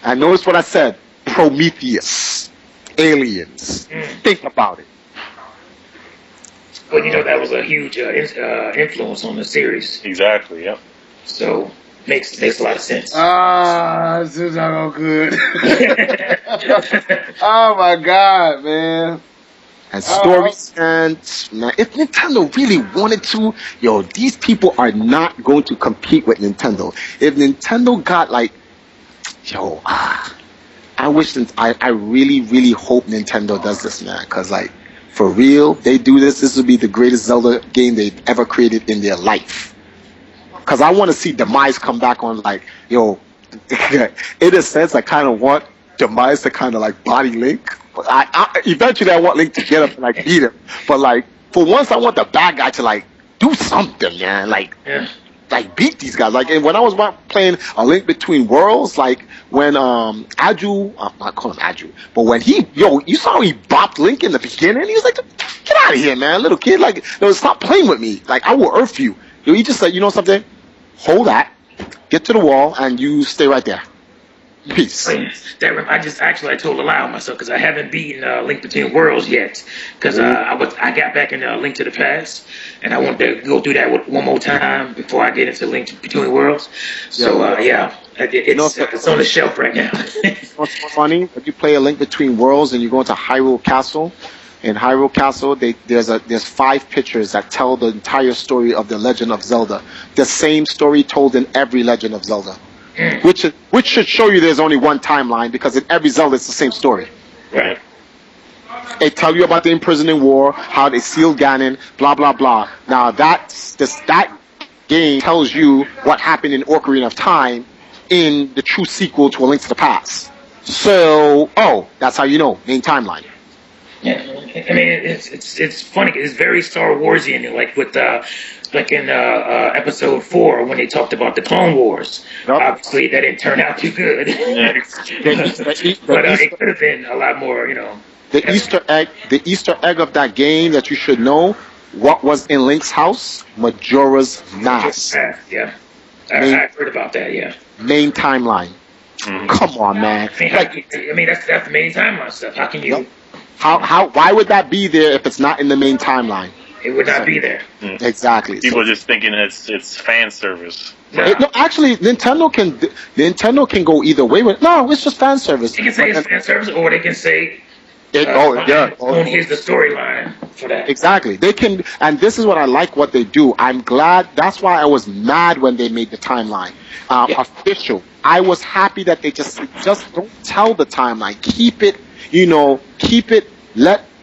And notice what I said. Prometheus. Aliens. Think about it. Well, that was a huge influence on the series. Exactly, yep. So... Makes a lot of sense. This is not good. Oh my God, man. And stories, and if Nintendo really wanted to, these people are not going to compete with Nintendo. If Nintendo got I wish I really, really hope Nintendo does this, man. Because for real, they do this would be the greatest Zelda game they've ever created in their life. Because I want to see Demise come back on, in a sense, I kind of want Demise to kind of body Link. Eventually, I want Link to get up and beat him. But for once, I want the bad guy to do something, man. Beat these guys. And when I was playing A Link Between Worlds, when Aju, I'm not calling him Aju, but when you saw how he bopped Link in the beginning. He was like, "Get out of here, man, little kid! Stop playing with me. I will earth you." He just said, "You know something? Hold that, get to the wall, and you stay right there. Peace." I told a lie on myself because I haven't beaten Link Between Worlds yet. Because I got back in Link to the Past, and I wanted to go through that one more time before I get into Link Between Worlds. So it's on the shelf right now. What's funny? If you play A Link Between Worlds and you go into Hyrule Castle. In Hyrule Castle, there's 5 pictures that tell the entire story of the Legend of Zelda. The same story told in every Legend of Zelda, which should show you there's only one timeline, because in every Zelda it's the same story. Right. They tell you about the imprisoning war, how they sealed Ganon, blah blah blah. Now that game tells you what happened in Ocarina of Time in the true sequel to A Link to the Past. So, that's how you know, main timeline. Yeah, I mean, it's funny. It's very Star Warsian, like with like in episode 4 when they talked about the Clone Wars. Yep. Obviously, that didn't turn out too good. But it could have been a lot more, The Easter egg of that game that you should know, what was in Link's house? Majora's Mask. Yeah, I heard about that. Yeah. Main timeline. Come on, man. I mean, that's the main timeline stuff. How can you? Why would that be there if it's not in the main timeline? It would not be there. Exactly. People are just thinking it's fan service. No, actually, Nintendo can go either way with. No, it's just fan service. They can say it's fan service, or they can say. Here's the storyline for that. Exactly. They can, and this is what I like what they do. I'm glad. That's why I was mad when they made the timeline official. I was happy that they just don't tell the timeline. Keep it.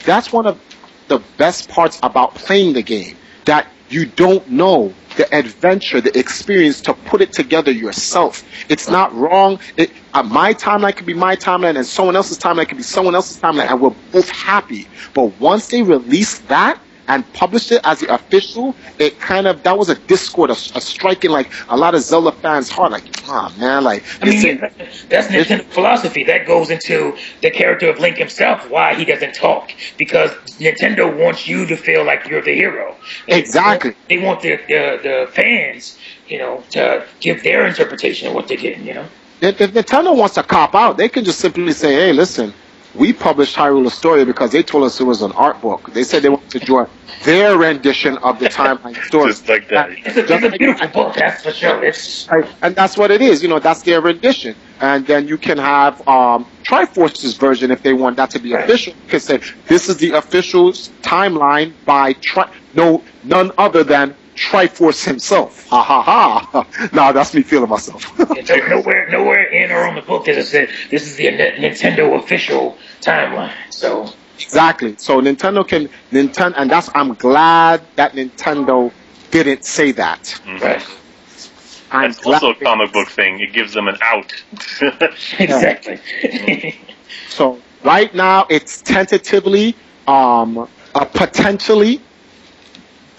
That's one of the best parts about playing the game, that you don't know the adventure, the experience to put it together yourself. It's not wrong. My timeline could be my timeline, and someone else's timeline could be someone else's timeline, and we're both happy. But once they released that and published it as the official, it that was a discord, a striking like a lot of Zelda fans' heart. Like, man, like. I mean, that's Nintendo philosophy. That goes into the character of Link himself, why he doesn't talk. Because Nintendo wants you to feel like you're the hero. Exactly. They want the fans, to give their interpretation of what they're getting, If Nintendo wants to cop out, they can just simply say, hey, listen, we published Hyrule Historia because they told us it was an art book. They said they wanted to draw their rendition of the timeline story. Just like that. It's a beautiful book, that's for sure. And that's what it is. That's their rendition. And then you can have Triforce's version if they want that to be official. You can say, this is the official timeline by none other than Triforce himself. Ha ha ha. Nah, that's me feeling myself. Nowhere in or on the book does it say this is the Nintendo official timeline. So exactly. So Nintendo, and I'm glad that Nintendo didn't say that. Right. That's also a comic book thing. It gives them an out. Exactly. So right now it's tentatively, potentially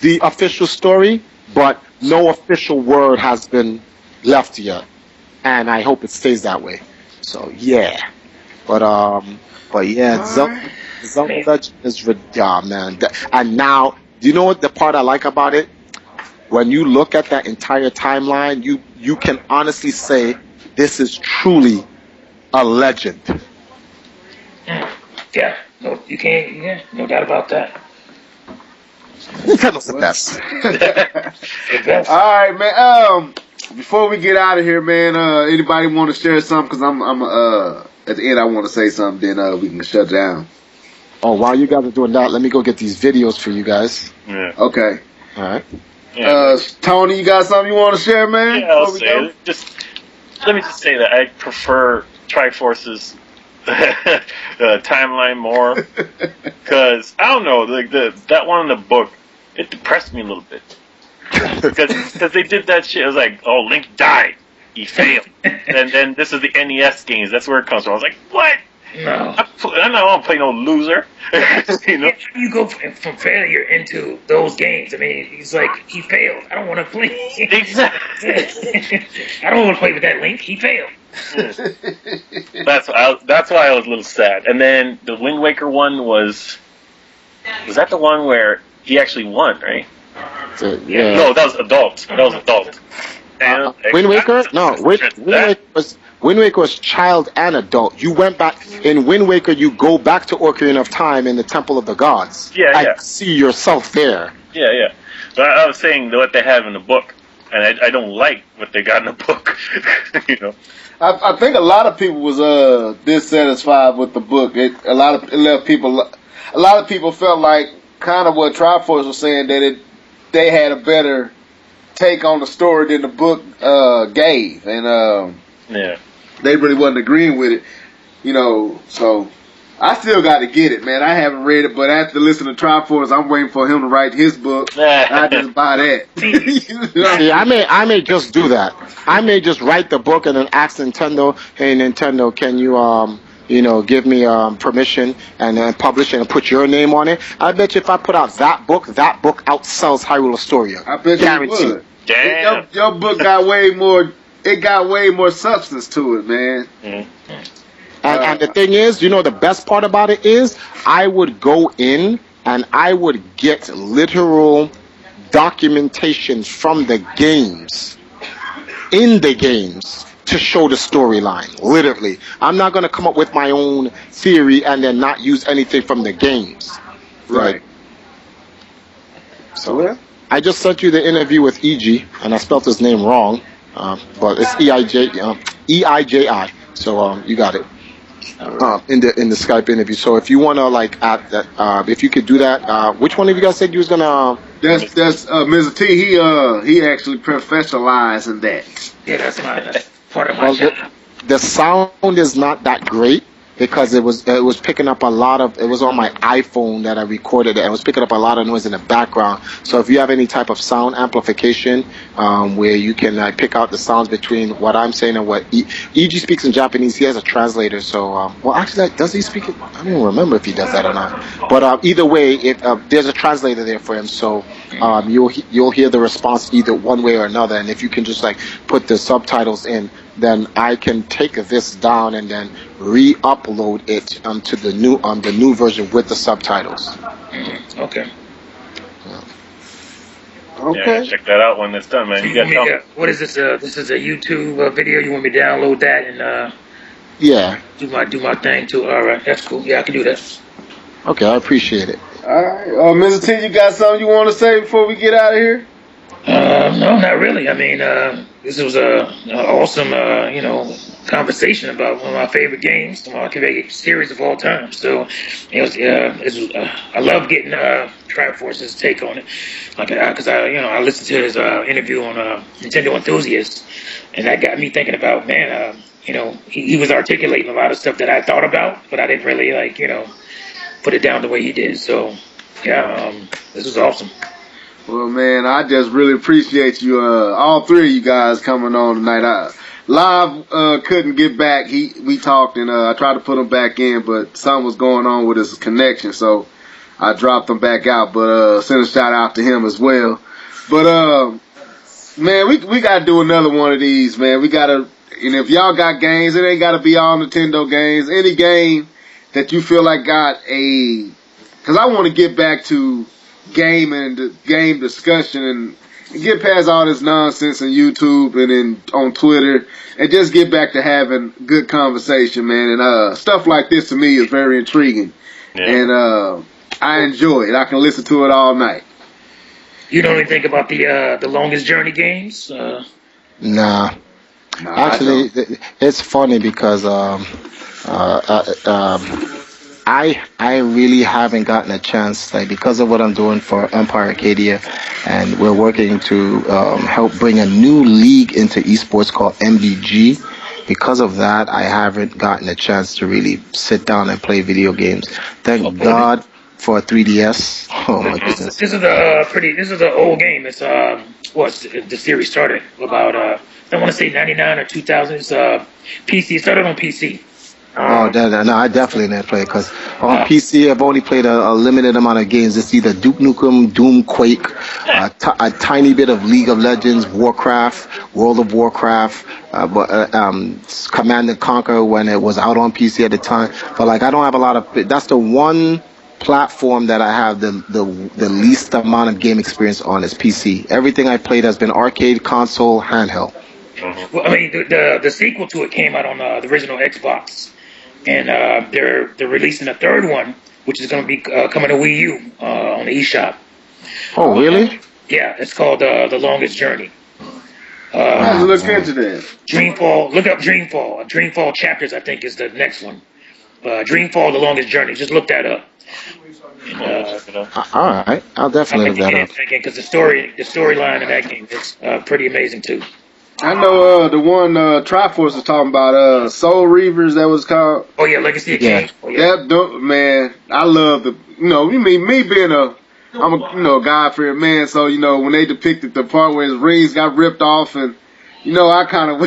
the official story, but no official word has been left yet, and I hope it stays that way. So yeah, but yeah, Zelda Legend is man. And now, do you know what the part I like about it? When you look at that entire timeline, you can honestly say this is truly a legend. Yeah, no, you can't. Yeah, no doubt about that. Nintendo's the best. The best. All right, man. Before we get out of here, man, anybody want to share something? Because I'm at the end, I want to say something. Then we can shut down. Oh, while you guys are doing that, let me go get these videos for you guys. Yeah. Okay. All right. Yeah. Tony, you got something you want to share, man? Yeah, I'll say it. Let me just say that I prefer Triforce's timeline more, because I don't know, like that one in the book, it depressed me a little bit, because they did that shit. It was like, oh, Link died, he failed, and then this is the NES games. That's where it comes from. I was like, what? No. I'm not gonna play no loser. You go from failure into those games. I mean, he's like, he failed. I don't want to play. Exactly. I don't want to play with that Link. He failed. That's why I was a little sad. And then the Wind Waker one was that the one where he actually won, right? Yeah. No, that was adult. And, Wind Waker? No, Wind Waker was child and adult. You went back in Wind Waker. You go back to Ocarina of Time in the Temple of the Gods. Yeah. See yourself there. Yeah. But I was saying what they have in the book, and I don't like what they got in the book. I think a lot of people was dissatisfied with the book. A lot of people felt like kind of what Triforce was saying, that they had a better take on the story than the book gave, and they really wasn't agreeing with it, So I still got to get it, man. I haven't read it, but after listening to Triforce, I'm waiting for him to write his book. I just buy that. You know? See, I may just do that. I may just write the book and then ask Nintendo, hey Nintendo, can you give me permission and then publish it and put your name on it? I bet you if I put out that book outsells Hyrule Historia. I bet Guaranteed. you would. Damn. Your book got way more. It got way more substance to it, man. Mm-hmm. And the thing is, the best part about it is, I would go in and I would get literal documentation from the games, in the games, to show the storyline. Literally. I'm not going to come up with my own theory and then not use anything from the games. Right. So, I just sent you the interview with EG, and I spelled his name wrong, but it's EIJI. So, you got it. In the Skype interview. So if you want to add that, if you could do that, which one of you guys said you was gonna? That's Mr. T. He actually professionalized in that. Yeah, that's part of my job. The sound is not that great because it was picking up a lot of. It was on my iPhone that I recorded it. And it was picking up a lot of noise in the background. So if you have any type of sound amplification, where you can pick out the sounds between what I'm saying and what EG speaks in Japanese, he has a translator. So well, actually, does he speak it? I don't even remember if he does that or not. But either way, if there's a translator there for him, so you'll hear the response either one way or another. And if you can just put the subtitles in, then I can take this down and then re-upload it to the new version with the subtitles. Okay. Yeah, check that out when it's done, man. So what is this? This is a YouTube video. You want me to download that and yeah, do my thing too? All right, that's cool. Yeah, I can do that. Okay, I appreciate it. All right, Mr. T, you got something you want to say before we get out of here? No, not really. I mean, this was a awesome, conversation about one of my favorite games, my favorite series of all time. So, I love getting Triforce's take on it, because I listened to his interview on Nintendo Enthusiast, and that got me thinking about, man, he was articulating a lot of stuff that I thought about, but I didn't really put it down the way he did. So, yeah, this was awesome. Well, man, I just really appreciate you, all three of you guys coming on tonight. Live couldn't get back. We talked and I tried to put him back in, but something was going on with his connection, so I dropped him back out. But send a shout out to him as well. But man, we gotta do another one of these, man. We gotta, and if y'all got games, it ain't gotta be all Nintendo games. Any game that you feel like got because I want to get back to game discussion and get past all this nonsense on YouTube and on Twitter and just get back to having good conversation, man. And stuff like this to me is very intriguing. Yeah. And I enjoy it. I can listen to it all night. You don't even think about the Longest Journey games? Nah. Actually, it's funny because I really haven't gotten a chance, because of what I'm doing for Empire Arcadia, and we're working to help bring a new league into esports called MBG. Because of that, I haven't gotten a chance to really sit down and play video games. Thank God for a 3DS. Oh my goodness. This is the old game. It's the series started about I want to say 99 or 2000. It's PC. It started on PC. No, I definitely didn't play it because on PC I've only played a limited amount of games. It's either Duke Nukem, Doom, Quake, a tiny bit of League of Legends, Warcraft, World of Warcraft, Command and Conquer when it was out on PC at the time. But I don't have a lot of. That's the one platform that I have the least amount of game experience on is PC. Everything I played has been arcade, console, handheld. Well, I mean, the sequel to it came out on the original Xbox. And they're releasing a third one, which is going to be coming to Wii U on the eShop. Oh, really? Yeah, it's called The Longest Journey. Look into that. Dreamfall. Look up Dreamfall. Dreamfall Chapters, I think, is the next one. Dreamfall: The Longest Journey. Just look that up. All right, I'll definitely look that up. Because the storyline in that game is pretty amazing too. I know the one Triforce was talking about, Soul Reavers, that was called. Oh yeah, Legacy of Kain. Oh, yeah. Man, I love me being I'm a God-fearing man, so when they depicted the part where his rings got ripped off, and I kind of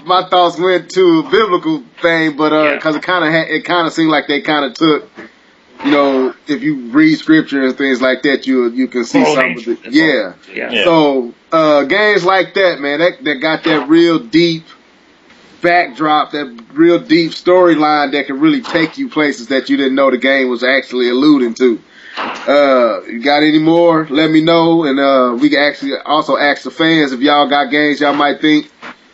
my thoughts went to a biblical thing, but because it kind of seemed like they kind of took. If you read scripture and things like that, you can see some of it. Yeah. So games like that, man, that got that real deep backdrop, that real deep storyline that can really take you places that you didn't know the game was actually alluding to. You got any more? Let me know, and we can actually also ask the fans if y'all got games y'all might think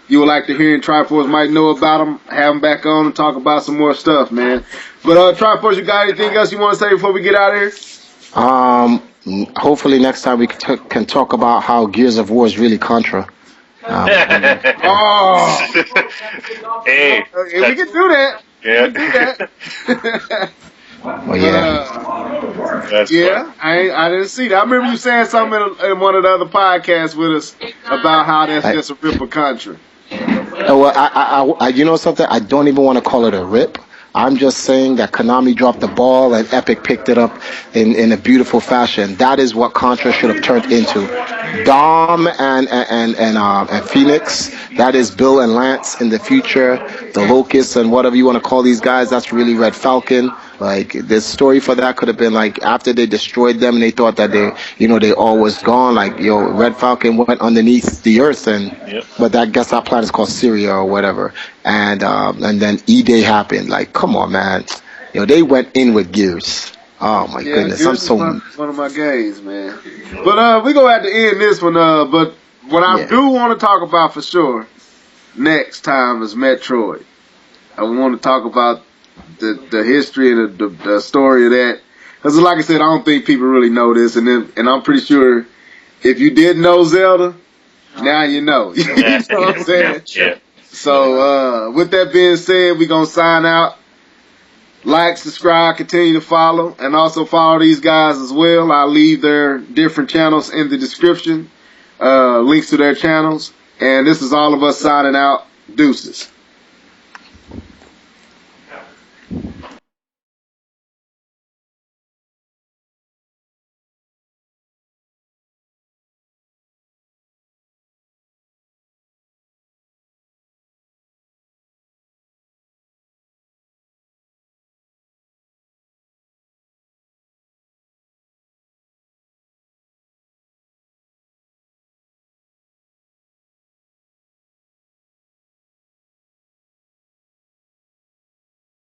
you would like to hear and Triforce might know about them. Have them back on and talk about some more stuff, man. But Triforce, you got anything else you want to say before we get out of here? Hopefully next time we can talk about how Gears of War is really Contra. Hey, we can do that. Yeah. We can do that. Well, yeah. That's fun. I didn't see that. I remember you saying something in one of the other podcasts with us about how that's just a rip of Contra. Well, I you know something? I don't even want to call it a rip. I'm just saying that Konami dropped the ball and Epic picked it up in a beautiful fashion. That is what Contra should have turned into. Dom and Phoenix, that is Bill and Lance in the future. The Locusts and whatever you want to call these guys, that's really Red Falcon. Like, the story for that could have been like after they destroyed them and they thought that they all was gone. Like, Red Falcon went underneath the earth but I guess that planet is called Syria or whatever. And then E-Day happened. Like, come on, man. They went in with Gears. Oh my goodness, I'm so one of my games, man. But we gonna have to end this one. But what I do want to talk about for sure next time is Metroid. I want to talk about the history and the story of that. Because like I said, I don't think people really know this, and I'm pretty sure if you didn't know Zelda, now you know. You know what I'm saying? Yeah. So with that being said, we're gonna sign out. Like, subscribe, continue to follow, and also follow these guys as well. I'll leave their different channels in the description, links to their channels. And this is all of us signing out. Deuces.